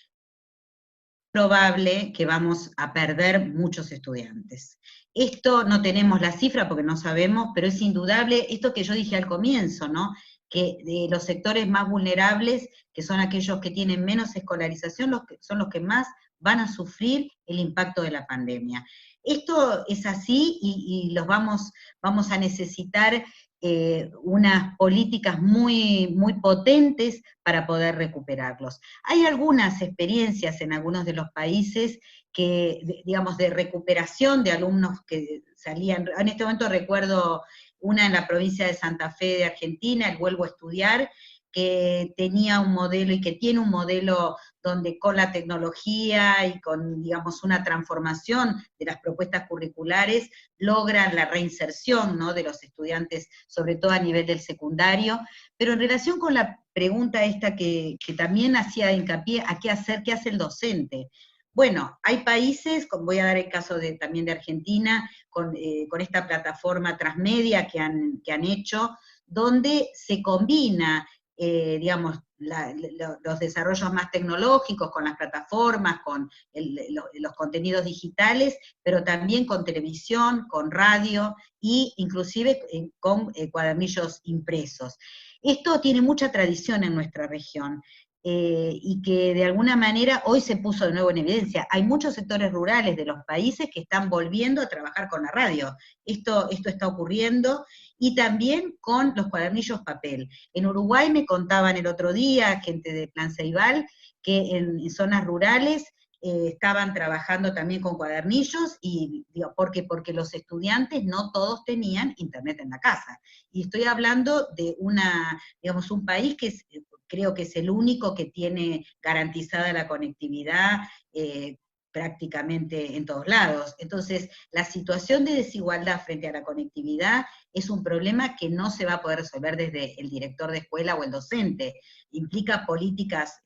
probable que vamos a perder muchos estudiantes. Esto no tenemos la cifra porque no sabemos, pero es indudable, esto que yo dije al comienzo, ¿no? Que de los sectores más vulnerables, que son aquellos que tienen menos escolarización, son los que más van a sufrir el impacto de la pandemia. Esto es así y los vamos a necesitar unas políticas muy, muy potentes para poder recuperarlos. Hay algunas experiencias en algunos de los países que, digamos, de recuperación de alumnos que salían, en este momento recuerdo una en la provincia de Santa Fe de Argentina, el Vuelvo a Estudiar, que tenía un modelo y que tiene un modelo donde con la tecnología y con, digamos, una transformación de las propuestas curriculares logran la reinserción, ¿no?, de los estudiantes, sobre todo a nivel del secundario. Pero en relación con la pregunta esta que también hacía hincapié, ¿a qué hacer? ¿Qué hace el docente? Bueno, hay países, voy a dar el caso también de Argentina, con esta plataforma transmedia que han hecho, donde se combina, digamos, los desarrollos más tecnológicos con las plataformas, con los contenidos digitales, pero también con televisión, con radio, e inclusive con cuadernillos impresos. Esto tiene mucha tradición en nuestra región. Y que de alguna manera hoy se puso de nuevo en evidencia. Hay muchos sectores rurales de los países que están volviendo a trabajar con la radio. Esto está ocurriendo, y también con los cuadernillos papel. En Uruguay me contaban el otro día, gente de Plan Ceibal, que en zonas rurales estaban trabajando también con cuadernillos, y digo, porque los estudiantes no todos tenían internet en la casa. Y estoy hablando de digamos, un país que creo que es el único que tiene garantizada la conectividad prácticamente en todos lados. Entonces, la situación de desigualdad frente a la conectividad es un problema que no se va a poder resolver desde el director de escuela o el docente. Implica políticas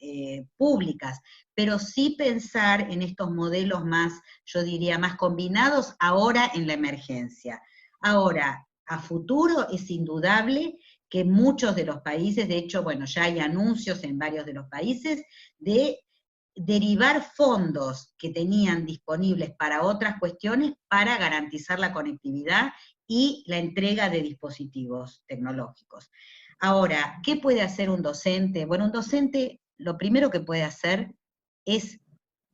públicas, pero sí pensar en estos modelos más, yo diría, más combinados ahora en la emergencia. Ahora, a futuro es indudable que muchos de los países, de hecho, bueno, ya hay anuncios en varios de los países, de derivar fondos que tenían disponibles para otras cuestiones para garantizar la conectividad y la entrega de dispositivos tecnológicos. Ahora, ¿qué puede hacer un docente? Bueno, un docente lo primero que puede hacer es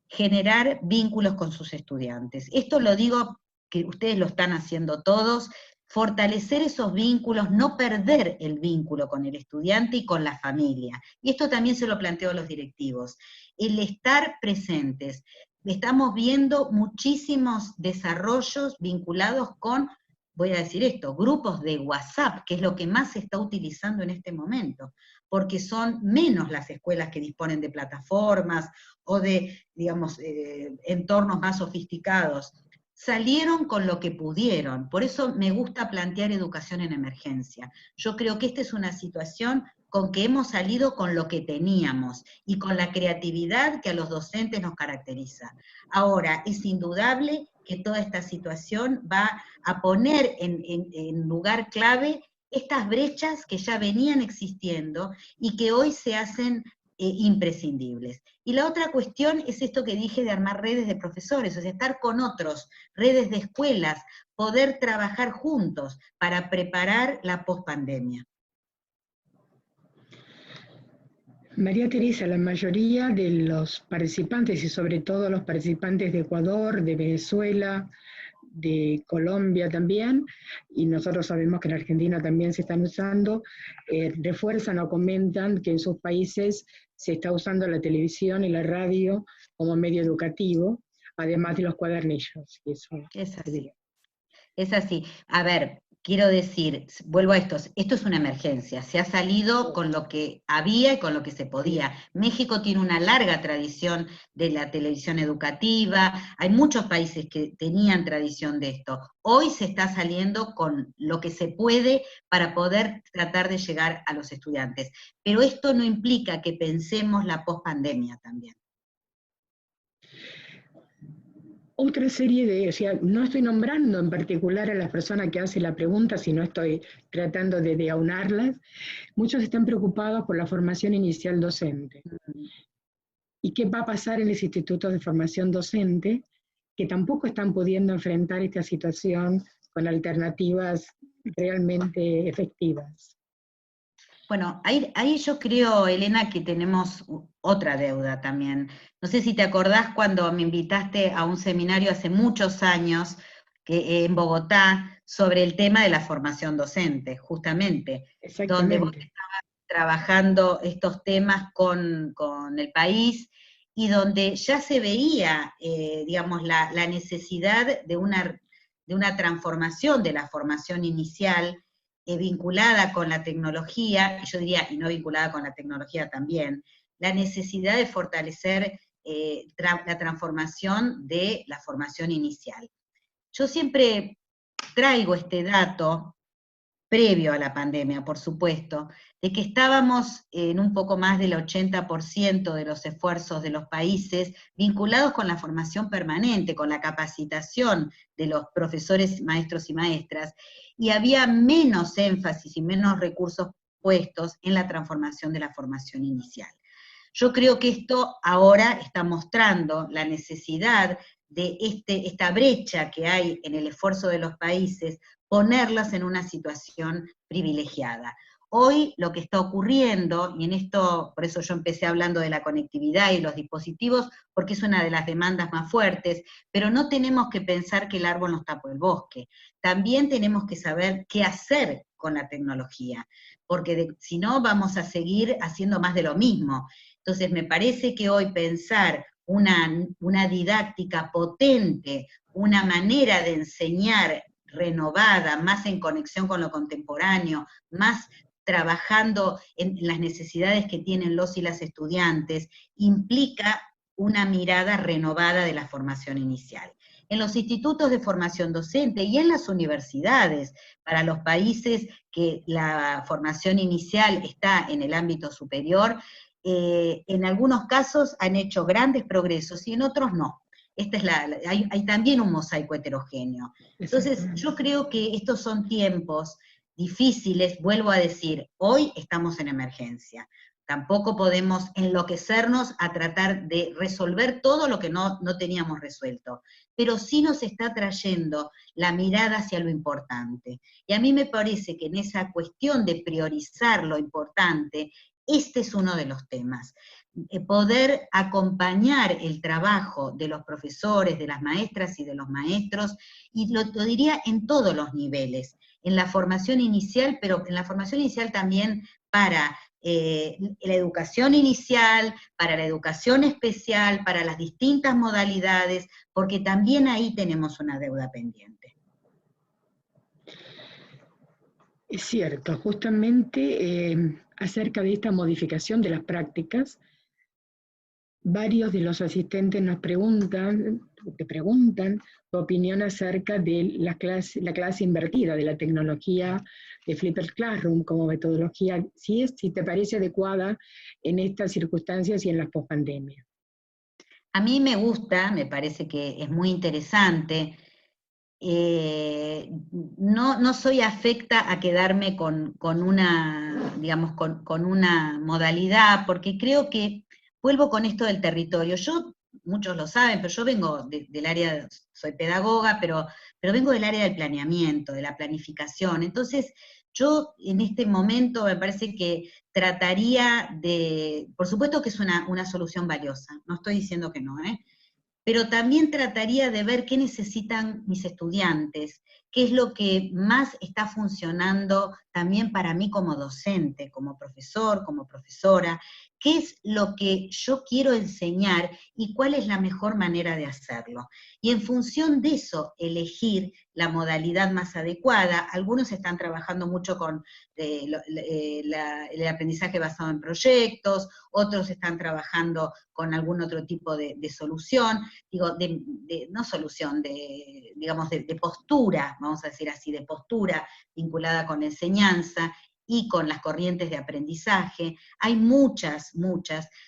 generar vínculos con sus estudiantes. Esto lo digo que ustedes lo están haciendo todos, fortalecer esos vínculos, no perder el vínculo con el estudiante y con la familia. Y esto también se lo planteo a los directivos. El estar presentes. Estamos viendo muchísimos desarrollos vinculados con, voy a decir esto, grupos de WhatsApp, que es lo que más se está utilizando en este momento, porque son menos las escuelas que disponen de plataformas o de, digamos, entornos más sofisticados. Salieron con lo que pudieron, por eso me gusta plantear educación en emergencia. Yo creo que esta es una situación con que hemos salido con lo que teníamos y con la creatividad que a los docentes nos caracteriza. Ahora, es indudable que toda esta situación va a poner en lugar clave estas brechas que ya venían existiendo y que hoy se hacen imprescindibles. Y la otra cuestión es esto que dije de armar redes de profesores, o sea, estar con otros, redes de escuelas, poder trabajar juntos para preparar la pospandemia. María Teresa, la mayoría de los participantes, y sobre todo los participantes de Ecuador, de Venezuela, de Colombia también, y nosotros sabemos que en Argentina también se están usando, refuerzan o comentan que en sus países se está usando la televisión y la radio como medio educativo, además de los cuadernillos. Y eso es así. Es así. A ver, quiero decir, vuelvo a esto es una emergencia, se ha salido con lo que había y con lo que se podía. México tiene una larga tradición de la televisión educativa, hay muchos países que tenían tradición de esto. Hoy se está saliendo con lo que se puede para poder tratar de llegar a los estudiantes. Pero esto no implica que pensemos la pospandemia también. Otra serie de, o sea, no estoy nombrando en particular a las personas que hacen la pregunta, sino estoy tratando de aunarlas. Muchos están preocupados por la formación inicial docente. ¿Y qué va a pasar en los institutos de formación docente que tampoco están pudiendo enfrentar esta situación con alternativas realmente efectivas? Bueno, ahí yo creo, Elena, que tenemos otra deuda también. No sé si te acordás cuando me invitaste a un seminario hace muchos años en Bogotá sobre el tema de la formación docente, justamente, donde vos estabas trabajando estos temas con el país y donde ya se veía, digamos, la necesidad de una transformación de la formación inicial, vinculada con la tecnología, y yo diría, y no vinculada con la tecnología también, la necesidad de fortalecer la transformación de la formación inicial. Yo siempre traigo este dato, previo a la pandemia, por supuesto, de que estábamos en un poco más del 80% de los esfuerzos de los países vinculados con la formación permanente, con la capacitación de los profesores, maestros y maestras, y había menos énfasis y menos recursos puestos en la transformación de la formación inicial. Yo creo que esto ahora está mostrando la necesidad de esta brecha que hay en el esfuerzo de los países, ponerlas en una situación privilegiada. Hoy lo que está ocurriendo, y en esto, por eso yo empecé hablando de la conectividad y los dispositivos, porque es una de las demandas más fuertes, pero no tenemos que pensar que el árbol nos tapa el bosque. También tenemos que saber qué hacer con la tecnología, porque si no vamos a seguir haciendo más de lo mismo. Entonces me parece que hoy pensar una didáctica potente, una manera de enseñar renovada, más en conexión con lo contemporáneo, más trabajando en las necesidades que tienen los y las estudiantes, implica una mirada renovada de la formación inicial. En los institutos de formación docente y en las universidades, para los países que la formación inicial está en el ámbito superior, en algunos casos han hecho grandes progresos y en otros no. Hay también un mosaico heterogéneo. Entonces, yo creo que estos son tiempos difíciles, vuelvo a decir, hoy estamos en emergencia. tampoco podemos enloquecernos a tratar de resolver todo lo que no teníamos resuelto, pero sí nos está trayendo la mirada hacia lo importante. Y a mí me parece que en esa cuestión de priorizar lo importante, este es uno de los temas. Poder acompañar el trabajo de los profesores, de las maestras y de los maestros, y lo diría en todos los niveles, en la formación inicial, pero en la formación inicial también para la educación inicial, para la educación especial, para las distintas modalidades, porque también ahí tenemos una deuda pendiente. Es cierto, justamente acerca de esta modificación de las prácticas, varios de los asistentes nos te preguntan tu opinión acerca de la clase invertida, de la tecnología de Flipped Classroom como metodología, si te parece adecuada en estas circunstancias y en la pospandemia. A mí me gusta, me parece que es muy interesante. No soy afecta a quedarme con una, digamos, con una modalidad, porque creo que, vuelvo con esto del territorio, muchos lo saben, pero yo vengo del área, soy pedagoga, pero vengo del área del planeamiento, de la planificación, entonces yo en este momento me parece que trataría de, por supuesto que es una solución valiosa, no estoy diciendo que no, pero también trataría de ver qué necesitan mis estudiantes, qué es lo que más está funcionando también para mí como docente, como profesor, como profesora, qué es lo que yo quiero enseñar y cuál es la mejor manera de hacerlo. Y en función de eso, elegir la modalidad más adecuada. Algunos están trabajando mucho con el aprendizaje basado en proyectos, otros están trabajando con algún otro tipo de solución, digo, no solución, digamos, de postura, vamos a decir así, de postura vinculada con enseñanza y con las corrientes de aprendizaje. Hay muchas.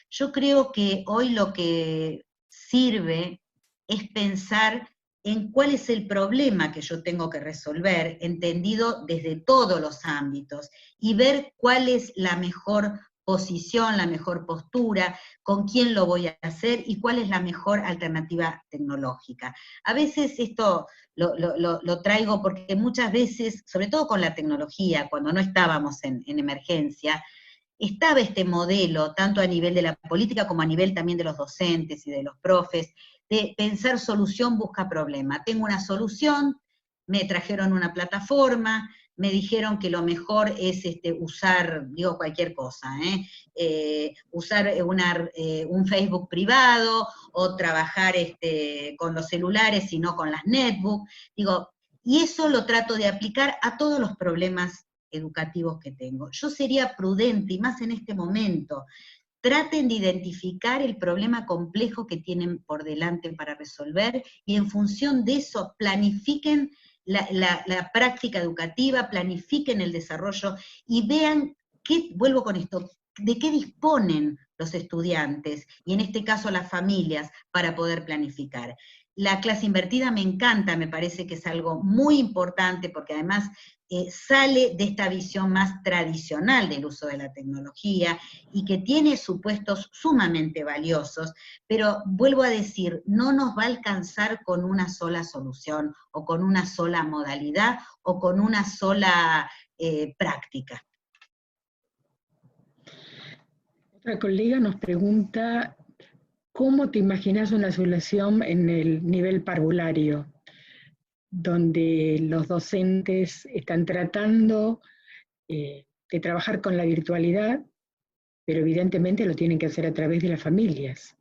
Yo creo que hoy lo que sirve es pensar en cuál es el problema que yo tengo que resolver, entendido desde todos los ámbitos, y ver cuál es la mejor posición, la mejor postura, con quién lo voy a hacer y cuál es la mejor alternativa tecnológica. A veces esto lo traigo porque muchas veces, sobre todo con la tecnología, cuando no estábamos en emergencia, estaba este modelo, tanto a nivel de la política como a nivel también de los docentes y de los profes, de pensar solución busca problema. Tengo una solución, me trajeron una plataforma, me dijeron que lo mejor es usar, digo cualquier cosa, usar un Facebook privado, o trabajar con los celulares y no con las netbooks, digo, y eso lo trato de aplicar a todos los problemas educativos que tengo. Yo sería prudente, y más en este momento, traten de identificar el problema complejo que tienen por delante para resolver, y en función de eso planifiquen la práctica educativa, planifiquen el desarrollo, y vean vuelvo con esto, de qué disponen los estudiantes, y en este caso las familias, para poder planificar. La clase invertida me encanta, me parece que es algo muy importante, porque además sale de esta visión más tradicional del uso de la tecnología, y que tiene supuestos sumamente valiosos, pero vuelvo a decir, no nos va a alcanzar con una sola solución, o con una sola modalidad, o con una sola práctica. Otra colega nos pregunta, ¿cómo te imaginas una solución en el nivel parvulario, donde los docentes están tratando de trabajar con la virtualidad, pero evidentemente lo tienen que hacer a través de las familias?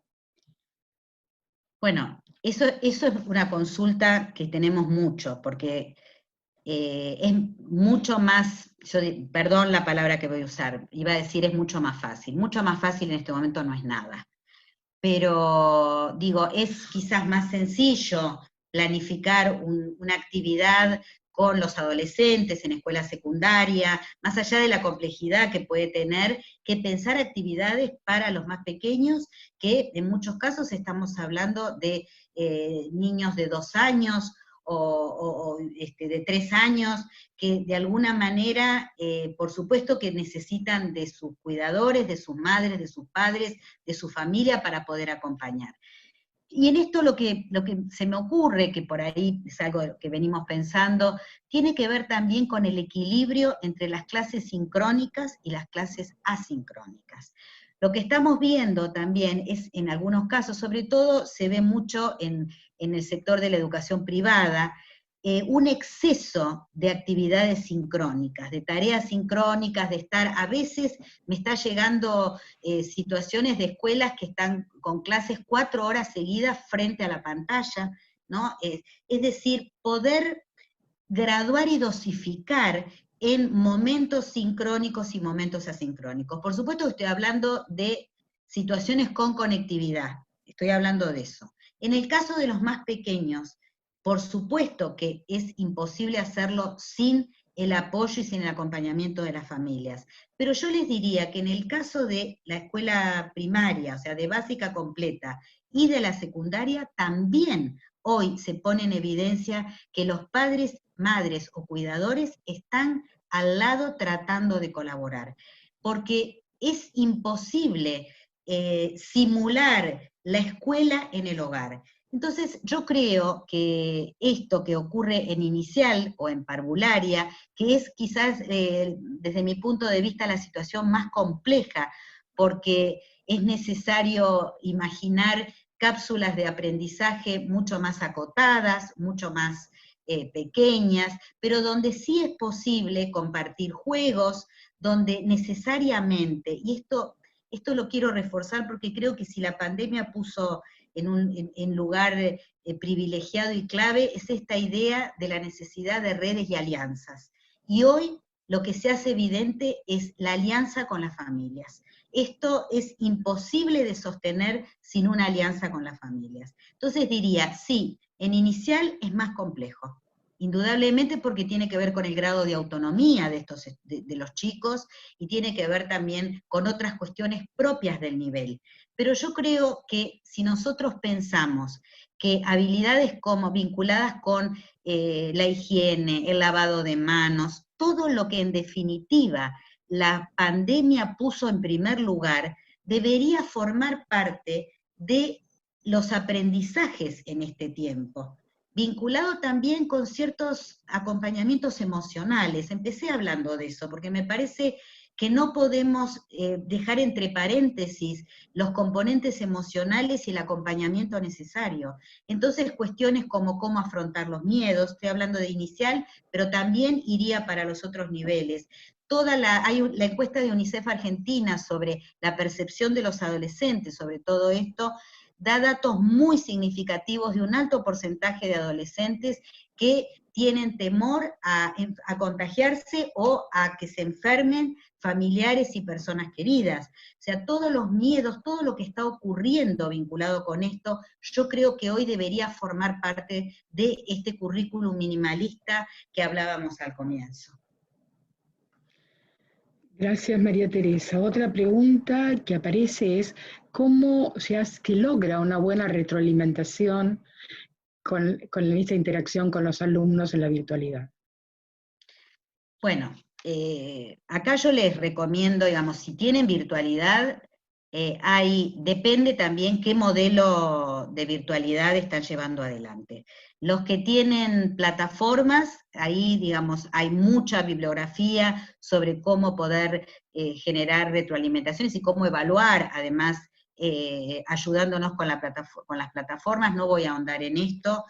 Bueno, eso es una consulta que tenemos mucho, porque es mucho más, perdón la palabra que voy a usar, iba a decir es mucho más fácil en este momento no es nada. Pero digo, es quizás más sencillo planificar una actividad con los adolescentes en escuela secundaria, más allá de la complejidad que puede tener, que pensar actividades para los más pequeños, que en muchos casos estamos hablando de niños de 2 años, de 3 años, que de alguna manera, por supuesto que necesitan de sus cuidadores, de sus madres, de sus padres, de su familia para poder acompañar. Y en esto lo que se me ocurre, que por ahí es algo que venimos pensando, tiene que ver también con el equilibrio entre las clases sincrónicas y las clases asincrónicas. Lo que estamos viendo también es, en algunos casos, sobre todo se ve mucho en el sector de la educación privada, un exceso de actividades sincrónicas, de tareas sincrónicas, de estar, a veces me está llegando situaciones de escuelas que están con clases 4 horas seguidas frente a la pantalla, ¿no? Es decir, poder graduar y dosificar en momentos sincrónicos y momentos asincrónicos. Por supuesto que estoy hablando de situaciones con conectividad, estoy hablando de eso. En el caso de los más pequeños, por supuesto que es imposible hacerlo sin el apoyo y sin el acompañamiento de las familias. Pero yo les diría que en el caso de la escuela primaria, o sea, de básica completa, y de la secundaria, también hoy se pone en evidencia que los padres, madres o cuidadores están al lado tratando de colaborar, porque es imposible simular la escuela en el hogar. Entonces, yo creo que esto que ocurre en inicial o en parvularia, que es quizás desde mi punto de vista la situación más compleja, porque es necesario imaginar cápsulas de aprendizaje mucho más acotadas, mucho más pequeñas, pero donde sí es posible compartir juegos, donde necesariamente, y esto lo quiero reforzar porque creo que si la pandemia puso en lugar privilegiado y clave, es esta idea de la necesidad de redes y alianzas. Y hoy lo que se hace evidente es la alianza con las familias. Esto es imposible de sostener sin una alianza con las familias. Entonces diría, sí, en inicial es más complejo, indudablemente porque tiene que ver con el grado de autonomía de los chicos y tiene que ver también con otras cuestiones propias del nivel. Pero yo creo que si nosotros pensamos que habilidades como vinculadas con la higiene, el lavado de manos, todo lo que en definitiva la pandemia puso en primer lugar, debería formar parte de los aprendizajes en este tiempo, vinculado también con ciertos acompañamientos emocionales. Empecé hablando de eso, porque me parece que no podemos dejar entre paréntesis los componentes emocionales y el acompañamiento necesario. Entonces, cuestiones como cómo afrontar los miedos, estoy hablando de inicial, pero también iría para los otros niveles. Hay la encuesta de UNICEF Argentina sobre la percepción de los adolescentes, sobre todo esto, da datos muy significativos de un alto porcentaje de adolescentes que tienen temor a contagiarse o a que se enfermen familiares y personas queridas. O sea, todos los miedos, todo lo que está ocurriendo vinculado con esto, yo creo que hoy debería formar parte de este currículum minimalista que hablábamos al comienzo. Gracias, María Teresa. Otra pregunta que aparece es cómo se logra una buena retroalimentación con esta interacción con los alumnos en la virtualidad. Bueno, acá yo les recomiendo, digamos, si tienen virtualidad, depende también qué modelo de virtualidad están llevando adelante. Los que tienen plataformas, ahí, digamos, hay mucha bibliografía sobre cómo poder generar retroalimentaciones y cómo evaluar, además, ayudándonos con las plataformas, no voy a ahondar en esto.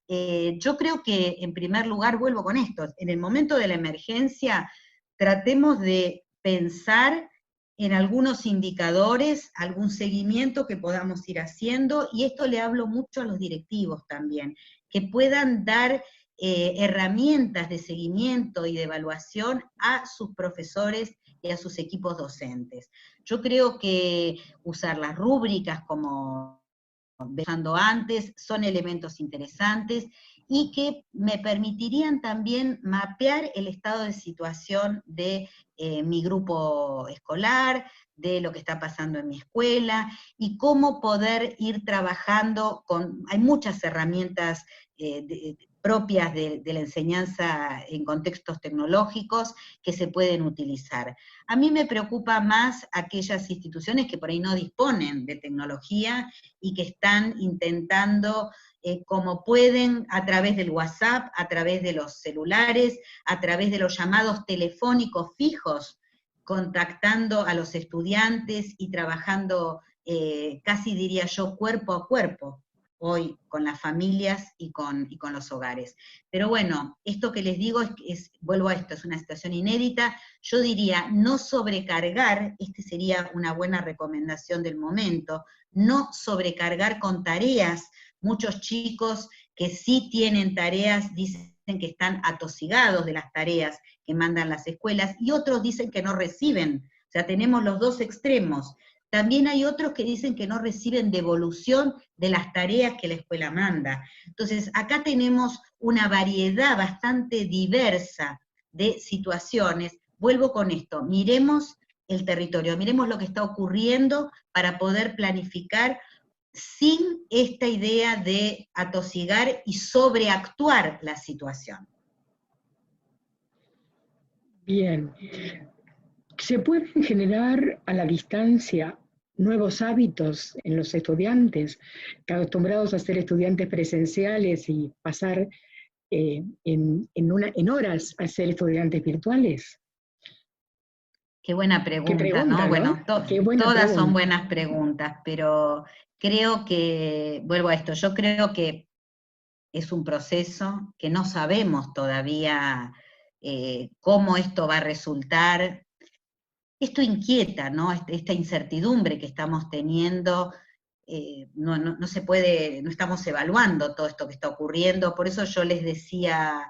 Yo creo que, en primer lugar, vuelvo con esto, en el momento de la emergencia, tratemos de pensar en algunos indicadores, algún seguimiento que podamos ir haciendo, y esto le hablo mucho a los directivos también, que puedan dar herramientas de seguimiento y de evaluación a sus profesores y a sus equipos docentes. Yo creo que usar las rúbricas como dejando antes, son elementos interesantes y que me permitirían también mapear el estado de situación de mi grupo escolar, de lo que está pasando en mi escuela, y cómo poder ir trabajando hay muchas herramientas propias de la enseñanza en contextos tecnológicos que se pueden utilizar. A mí me preocupa más aquellas instituciones que por ahí no disponen de tecnología y que están intentando, como pueden, a través del WhatsApp, a través de los celulares, a través de los llamados telefónicos fijos, contactando a los estudiantes y trabajando, casi diría yo, cuerpo a cuerpo, hoy con las familias y con los hogares. Pero bueno, esto que les digo vuelvo a esto, es una situación inédita. Yo diría no sobrecargar, sería una buena recomendación del momento, no sobrecargar con tareas. Muchos chicos que sí tienen tareas dicen que están atosigados de las tareas que mandan las escuelas, y otros dicen que no reciben. O sea, tenemos los dos extremos. También hay otros que dicen que no reciben devolución de las tareas que la escuela manda. Entonces, acá tenemos una variedad bastante diversa de situaciones. Vuelvo con esto, miremos el territorio, miremos lo que está ocurriendo para poder planificar sin esta idea de atosigar y sobreactuar la situación. Bien. ¿Se pueden generar a la distancia nuevos hábitos en los estudiantes, acostumbrados a ser estudiantes presenciales y pasar en horas a ser estudiantes virtuales? Qué buena pregunta, Qué pregunta, ¿no? ¿no? Bueno, Qué buena todas son pregunta. buenas preguntas, pero creo que, vuelvo a esto, yo creo que es un proceso que no sabemos todavía cómo esto va a resultar. Esto inquieta, ¿no? Esta incertidumbre que estamos teniendo, no se puede, no estamos evaluando todo esto que está ocurriendo, por eso yo les decía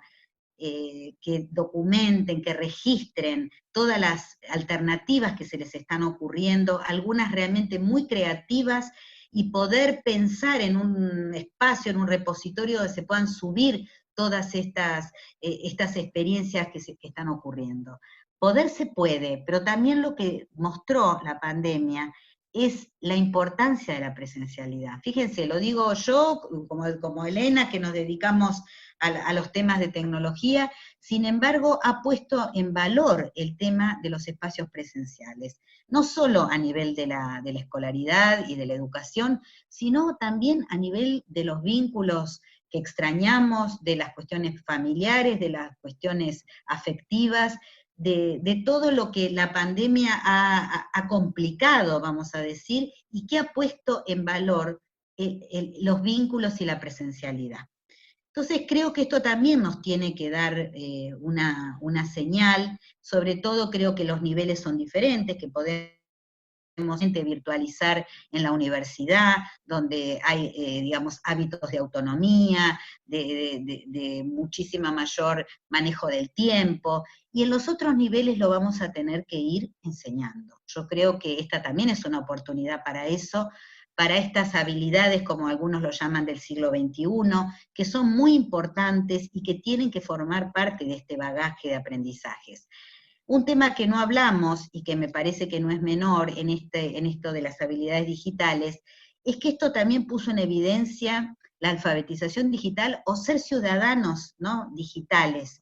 que documenten, que registren todas las alternativas que se les están ocurriendo, algunas realmente muy creativas, y poder pensar en un espacio, en un repositorio donde se puedan subir todas estas experiencias que están ocurriendo. Poder se puede, pero también lo que mostró la pandemia es la importancia de la presencialidad. Fíjense, lo digo yo, como Elena, que nos dedicamos a los temas de tecnología, sin embargo, ha puesto en valor el tema de los espacios presenciales, no solo a nivel de la escolaridad y de la educación, sino también a nivel de los vínculos que extrañamos, de las cuestiones familiares, de las cuestiones afectivas, de todo lo que la pandemia ha complicado, vamos a decir, y que ha puesto en valor los vínculos y la presencialidad. Entonces creo que esto también nos tiene que dar una señal, sobre todo creo que los niveles son diferentes, que podemos virtualizar en la universidad, donde hay, digamos, hábitos de autonomía, de muchísima mayor manejo del tiempo, y en los otros niveles lo vamos a tener que ir enseñando. Yo creo que esta también es una oportunidad para eso, para estas habilidades, como algunos lo llaman, del siglo XXI, que son muy importantes y que tienen que formar parte de este bagaje de aprendizajes. Un tema que no hablamos y que me parece que no es menor en esto de las habilidades digitales, es que esto también puso en evidencia la alfabetización digital o ser ciudadanos, ¿no?, digitales,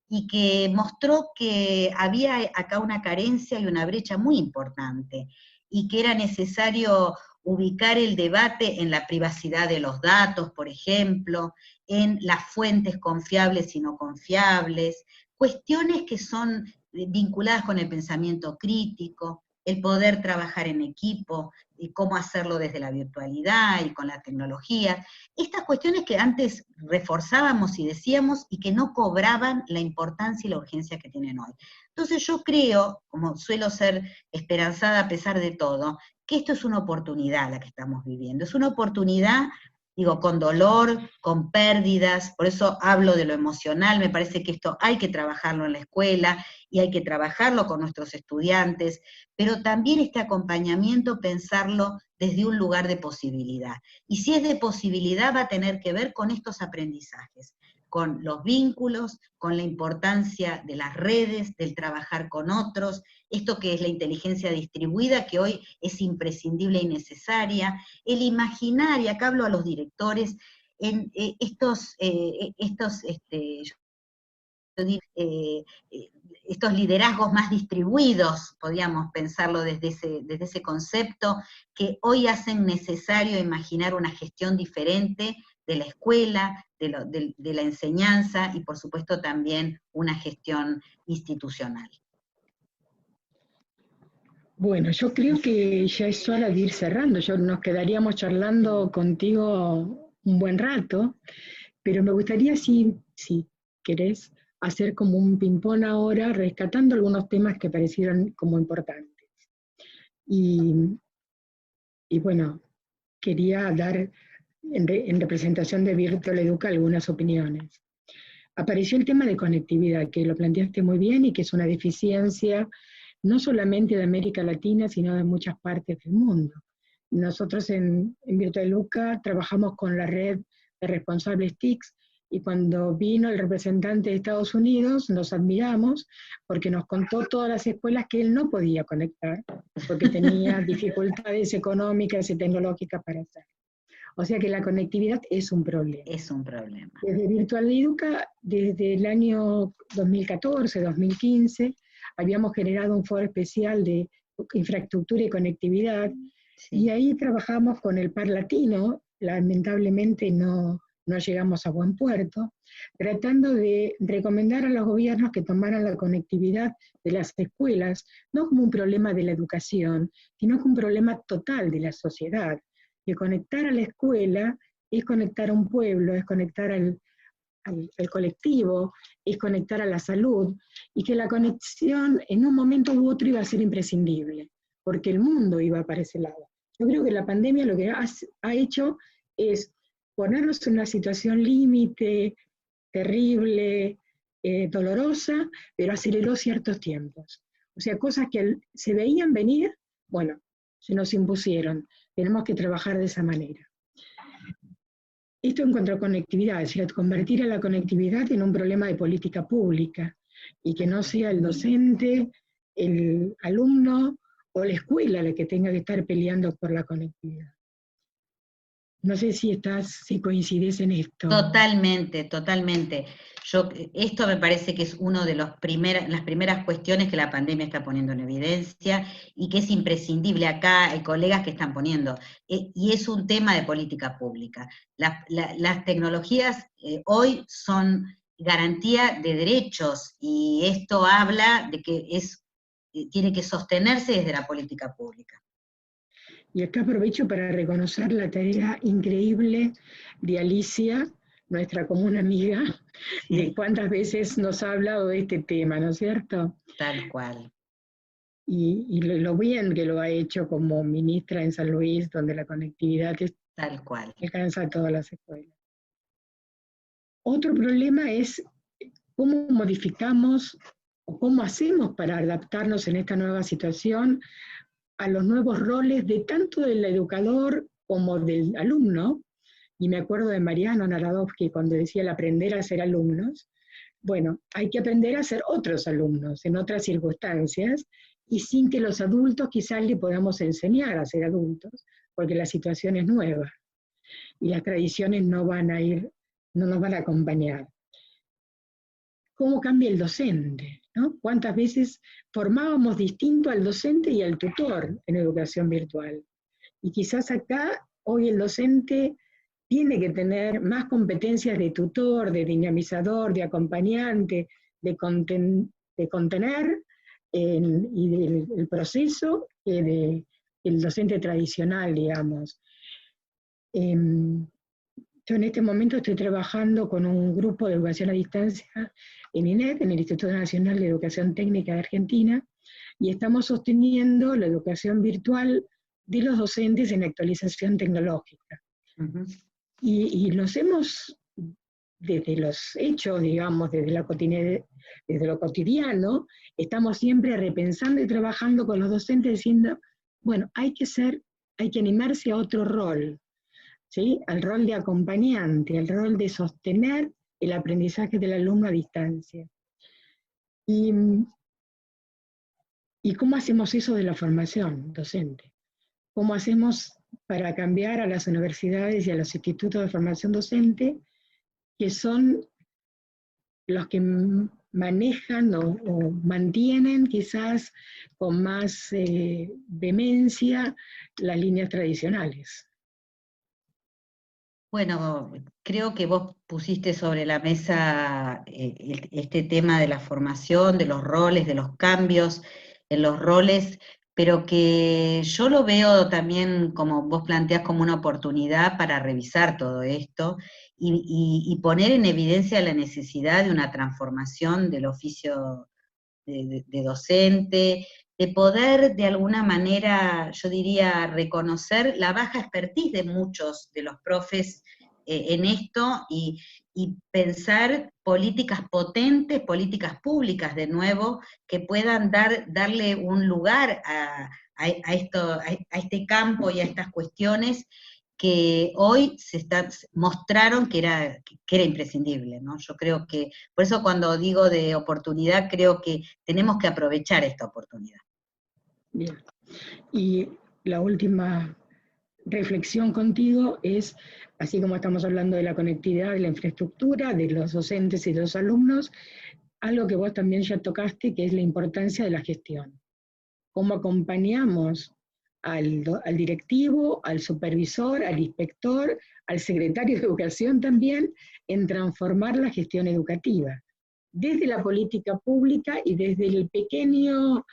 y que mostró que había acá una carencia y una brecha muy importante, y que era necesario ubicar el debate en la privacidad de los datos, por ejemplo, en las fuentes confiables y no confiables, cuestiones que son vinculadas con el pensamiento crítico, el poder trabajar en equipo, y cómo hacerlo desde la virtualidad y con la tecnología. Estas cuestiones que antes reforzábamos y decíamos y que no cobraban la importancia y la urgencia que tienen hoy. Entonces yo creo, como suelo ser esperanzada a pesar de todo, que esto es una oportunidad la que estamos viviendo. Es una oportunidad, digo, con dolor, con pérdidas, por eso hablo de lo emocional. Me parece que esto hay que trabajarlo en la escuela y hay que trabajarlo con nuestros estudiantes, pero también este acompañamiento pensarlo desde un lugar de posibilidad. Y si es de posibilidad, va a tener que ver con estos aprendizajes, con los vínculos, con la importancia de las redes, del trabajar con otros, esto que es la inteligencia distribuida, que hoy es imprescindible y necesaria, el imaginar, y acá hablo a los directores, estos liderazgos más distribuidos, podríamos pensarlo desde ese concepto, que hoy hacen necesario imaginar una gestión diferente de la escuela, de la enseñanza, y por supuesto también una gestión institucional. Bueno, yo creo que ya es hora de ir cerrando. Nos quedaríamos charlando contigo un buen rato, pero me gustaría, si querés, hacer como un ping-pong ahora, rescatando algunos temas que parecieron como importantes. Y bueno, quería dar en representación de Virtual Educa algunas opiniones. Apareció el tema de conectividad, que lo planteaste muy bien y que es una deficiencia no solamente de América Latina, sino de muchas partes del mundo. Nosotros en Virtual Educa trabajamos con la red de responsables TICs, y cuando vino el representante de Estados Unidos nos admiramos porque nos contó todas las escuelas que él no podía conectar, porque tenía dificultades económicas y tecnológicas para hacerlo. O sea que la conectividad es un problema. Es un problema. Desde Virtual Educa, desde el año 2014, 2015, habíamos generado un foro especial de infraestructura y conectividad, sí. Y ahí trabajamos con el Par Latino, lamentablemente no llegamos a buen puerto, tratando de recomendar a los gobiernos que tomaran la conectividad de las escuelas, no como un problema de la educación, sino como un problema total de la sociedad, que conectar a la escuela es conectar a un pueblo, es conectar al colectivo, es conectar a la salud, y que la conexión en un momento u otro iba a ser imprescindible, porque el mundo iba para ese lado. Yo creo que la pandemia lo que ha hecho es ponernos en una situación límite, terrible, dolorosa, pero aceleró ciertos tiempos. O sea, cosas que se veían venir, bueno, se nos impusieron. Tenemos que trabajar de esa manera. Esto en cuanto a conectividad, es decir, convertir a la conectividad en un problema de política pública, y que no sea el docente, el alumno o la escuela la que tenga que estar peleando por la conectividad. No sé si coincides en esto. Totalmente, totalmente. Esto me parece que es una de las primeras cuestiones que la pandemia está poniendo en evidencia y que es imprescindible. Acá hay colegas que están poniendo, y es un tema de política pública. Las tecnologías hoy son garantía de derechos, y esto habla de que tiene que sostenerse desde la política pública. Y acá aprovecho para reconocer la tarea increíble de Alicia, nuestra común amiga, sí, de cuántas veces nos ha hablado de este tema, ¿no es cierto? Tal cual. Y lo bien que lo ha hecho como ministra en San Luis, donde la conectividad tal cual alcanza a todas las escuelas. Otro problema es cómo modificamos o cómo hacemos para adaptarnos en esta nueva situación a los nuevos roles de tanto del educador como del alumno. Y me acuerdo de Mariano Narodowski cuando decía el aprender a ser alumnos. Bueno, hay que aprender a ser otros alumnos en otras circunstancias, y sin que los adultos quizás le podamos enseñar a ser adultos, porque la situación es nueva y las tradiciones no nos van a acompañar. ¿Cómo cambia el docente? ¿No? ¿Cuántas veces formábamos distinto al docente y al tutor en educación virtual? Y quizás acá, hoy el docente tiene que tener más competencias de tutor, de dinamizador, de acompañante, de contener y del proceso que el docente tradicional, digamos. Yo en este momento estoy trabajando con un grupo de educación a distancia en INED, en el Instituto Nacional de Educación Técnica de Argentina, y estamos sosteniendo la educación virtual de los docentes en actualización tecnológica. Uh-huh. Y nos hemos, desde los hechos, digamos, desde lo cotidiano, estamos siempre repensando y trabajando con los docentes diciendo, bueno, hay que animarse a otro rol, ¿sí? Al rol de acompañante, al rol de sostener el aprendizaje del alumno a distancia. ¿Y cómo hacemos eso de la formación docente? ¿Cómo hacemos para cambiar a las universidades y a los institutos de formación docente, que son los que manejan o mantienen quizás con más vehemencia las líneas tradicionales. Bueno, creo que vos pusiste sobre la mesa este tema de la formación, de los roles, de los cambios en los roles, pero que yo lo veo también, como vos planteás, como una oportunidad para revisar todo esto y poner en evidencia la necesidad de una transformación del oficio de docente, de poder de alguna manera, yo diría, reconocer la baja expertise de muchos de los profes en esto y pensar políticas potentes, políticas públicas de nuevo, que puedan darle un lugar a este campo y a estas cuestiones que hoy mostraron que era imprescindible, ¿no? Yo creo que, por eso cuando digo de oportunidad, creo que tenemos que aprovechar esta oportunidad. Bien. Y la última reflexión contigo es, así como estamos hablando de la conectividad, de la infraestructura, de los docentes y de los alumnos, algo que vos también ya tocaste, que es la importancia de la gestión. Cómo acompañamos al directivo, al supervisor, al inspector, al secretario de Educación también, en transformar la gestión educativa, desde la política pública y desde el pequeño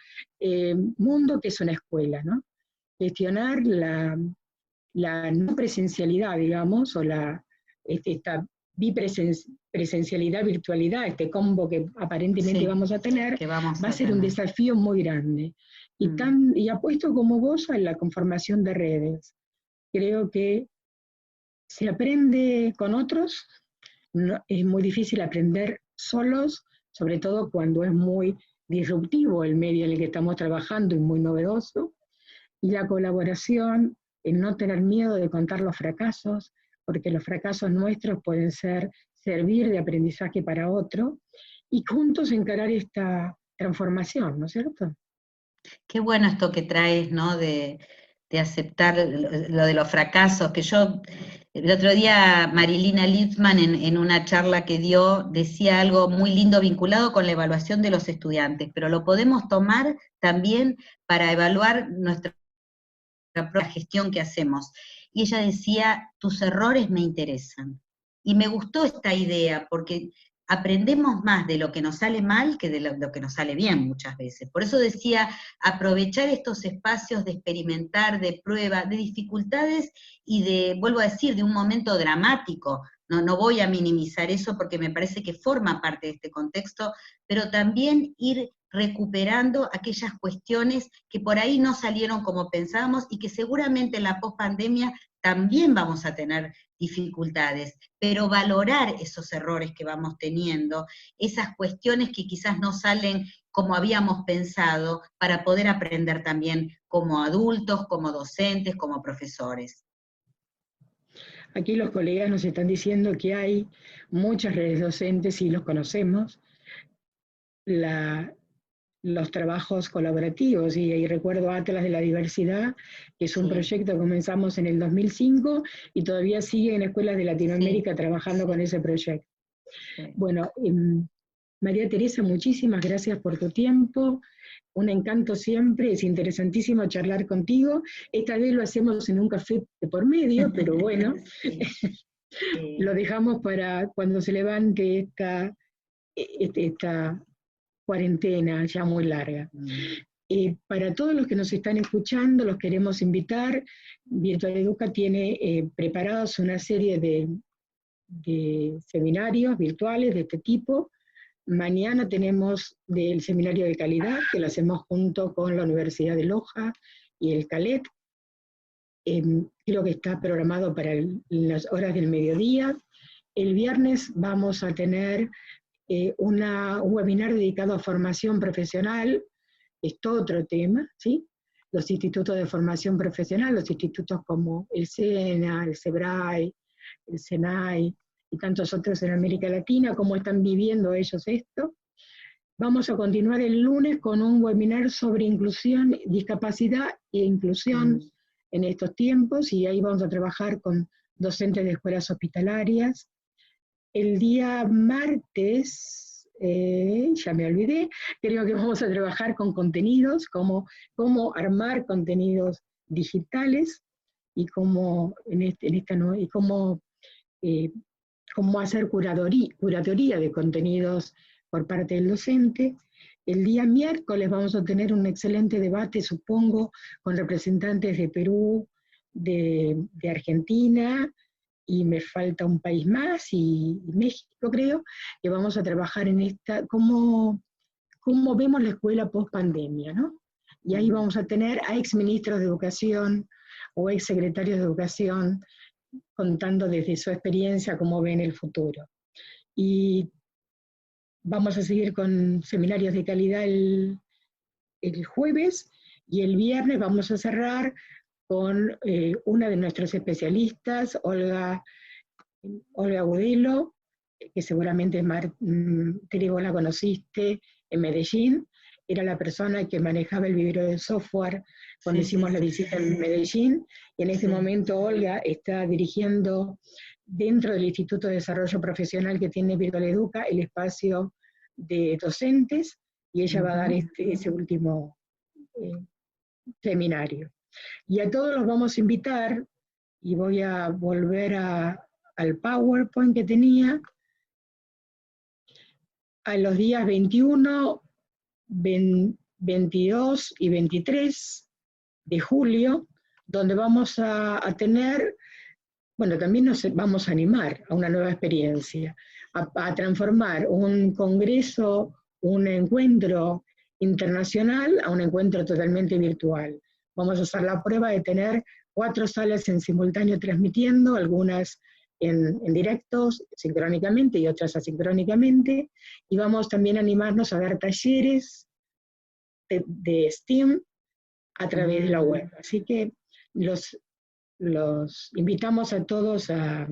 mundo que es una escuela, ¿no? Gestionar la no presencialidad, digamos, o esta bipresencialidad, virtualidad, este combo que aparentemente vamos a tener, va a ser un desafío muy grande. Y apuesto como vos a la conformación de redes. Creo que se aprende con otros, no, es muy difícil aprender solos, sobre todo cuando es muy disruptivo el medio en el que estamos trabajando y muy novedoso, y la colaboración, en no tener miedo de contar los fracasos, porque los fracasos nuestros pueden servir de aprendizaje para otro, y juntos encarar esta transformación, ¿no es cierto? Qué bueno esto que traes, ¿no? De aceptar lo de los fracasos, que yo, el otro día Marilina Litzman en una charla que dio decía algo muy lindo vinculado con la evaluación de los estudiantes, pero lo podemos tomar también para evaluar nuestra propia gestión que hacemos. Y ella decía, tus errores me interesan. Y me gustó esta idea, porque aprendemos más de lo que nos sale mal que de lo que nos sale bien muchas veces. Por eso decía, aprovechar estos espacios de experimentar, de prueba, de dificultades y de, vuelvo a decir, de un momento dramático. No voy a minimizar eso porque me parece que forma parte de este contexto, pero también ir recuperando aquellas cuestiones que por ahí no salieron como pensábamos y que seguramente en la pospandemia también vamos a tener dificultades, pero valorar esos errores que vamos teniendo, esas cuestiones que quizás no salen como habíamos pensado, para poder aprender también como adultos, como docentes, como profesores. Aquí los colegas nos están diciendo que hay muchas redes docentes y los conocemos, los trabajos colaborativos, y recuerdo Atlas de la Diversidad, que es un proyecto que comenzamos en el 2005 y todavía sigue en escuelas de Latinoamérica trabajando con ese proyecto. Bueno, María Teresa, muchísimas gracias por tu tiempo, un encanto siempre, es interesantísimo charlar contigo. Esta vez lo hacemos en un café de por medio, pero bueno, lo dejamos para cuando se levante esta cuarentena ya muy larga. Para todos los que nos están escuchando, los queremos invitar. Virtual Educa tiene preparados una serie de seminarios virtuales de este tipo. Mañana tenemos del seminario de calidad, que lo hacemos junto con la Universidad de Loja y el CALET. Creo que está programado para las horas del mediodía. El viernes vamos a tener un webinar dedicado a formación profesional, es todo otro tema, ¿sí? Los institutos de formación profesional, los institutos como el SENA, el SEBRAE, el SENAI y tantos otros en América Latina, cómo están viviendo ellos esto. Vamos a continuar el lunes con un webinar sobre inclusión, discapacidad e inclusión en estos tiempos, y ahí vamos a trabajar con docentes de escuelas hospitalarias. El día martes, ya me olvidé, creo que vamos a trabajar con contenidos, cómo armar contenidos digitales, y cómo, y cómo hacer curatoría de contenidos por parte del docente. El día miércoles vamos a tener un excelente debate, supongo, con representantes de Perú, de Argentina, y me falta un país más, y México creo, que vamos a trabajar en cómo vemos la escuela post pandemia, ¿no? Y ahí vamos a tener a ex ministros de educación o ex secretarios de educación contando desde su experiencia cómo ven el futuro. Y vamos a seguir con seminarios de calidad el jueves, y el viernes vamos a cerrar con una de nuestros especialistas, Olga Agudelo, que seguramente Tere, vos la conociste en Medellín, era la persona que manejaba el vivero de software cuando hicimos la visita en Medellín, y en este momento Olga está dirigiendo dentro del Instituto de Desarrollo Profesional que tiene Virtual Educa el espacio de docentes, y ella va a dar ese último seminario. Y a todos los vamos a invitar, y voy a volver al PowerPoint que tenía, a los días 21, 22 y 23 de julio, donde vamos a tener, bueno, también nos vamos a animar a una nueva experiencia, a transformar un congreso, un encuentro internacional, a un encuentro totalmente virtual. Vamos a hacer la prueba de tener 4 salas en simultáneo transmitiendo, algunas en directos, sincrónicamente, y otras asincrónicamente, y vamos también a animarnos a dar talleres de STEAM a través de la web. Así que los invitamos a todos a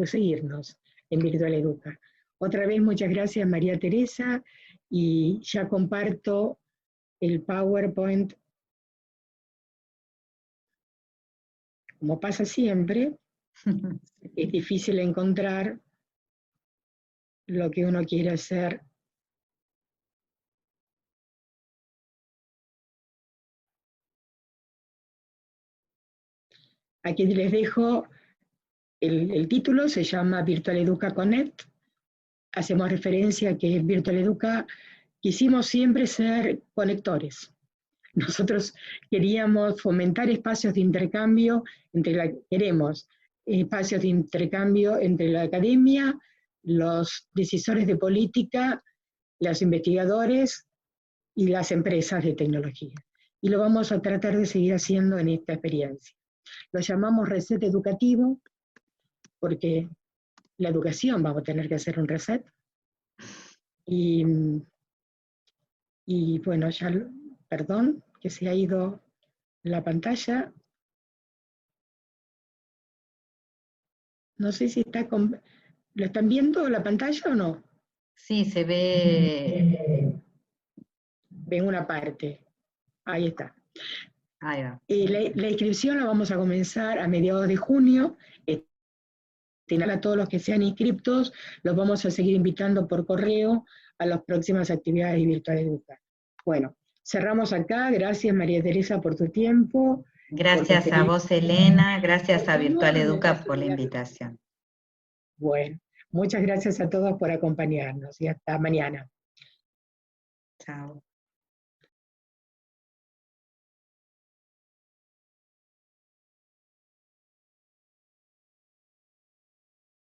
seguirnos en Virtual Educa. Otra vez, muchas gracias, María Teresa, y ya comparto el PowerPoint. Como pasa siempre, es difícil encontrar lo que uno quiere hacer. Aquí les dejo el título, se llama Virtual Educa Connect. Hacemos referencia a que Virtual Educa quisimos siempre ser conectores. Nosotros queríamos fomentar espacios de intercambio queremos espacios de intercambio entre la academia, los decisores de política, los investigadores y las empresas de tecnología. Y lo vamos a tratar de seguir haciendo en esta experiencia. Lo llamamos reset educativo, porque la educación vamos a tener que hacer un reset. Y bueno, ya, perdón, que se ha ido la pantalla. No sé si está ¿lo están viendo la pantalla o no? Sí, se ve. Ven una parte. Ahí está. Ahí va. La inscripción la vamos a comenzar a mediados de junio. A todos los que sean inscriptos, los vamos a seguir invitando por correo a las próximas actividades de Virtual Educa. Bueno, cerramos acá. Gracias, María Teresa, por tu tiempo. Gracias a vos, Elena. Gracias a Virtual Educa por la invitación. Bueno, muchas gracias a todos por acompañarnos, y hasta mañana. Chao.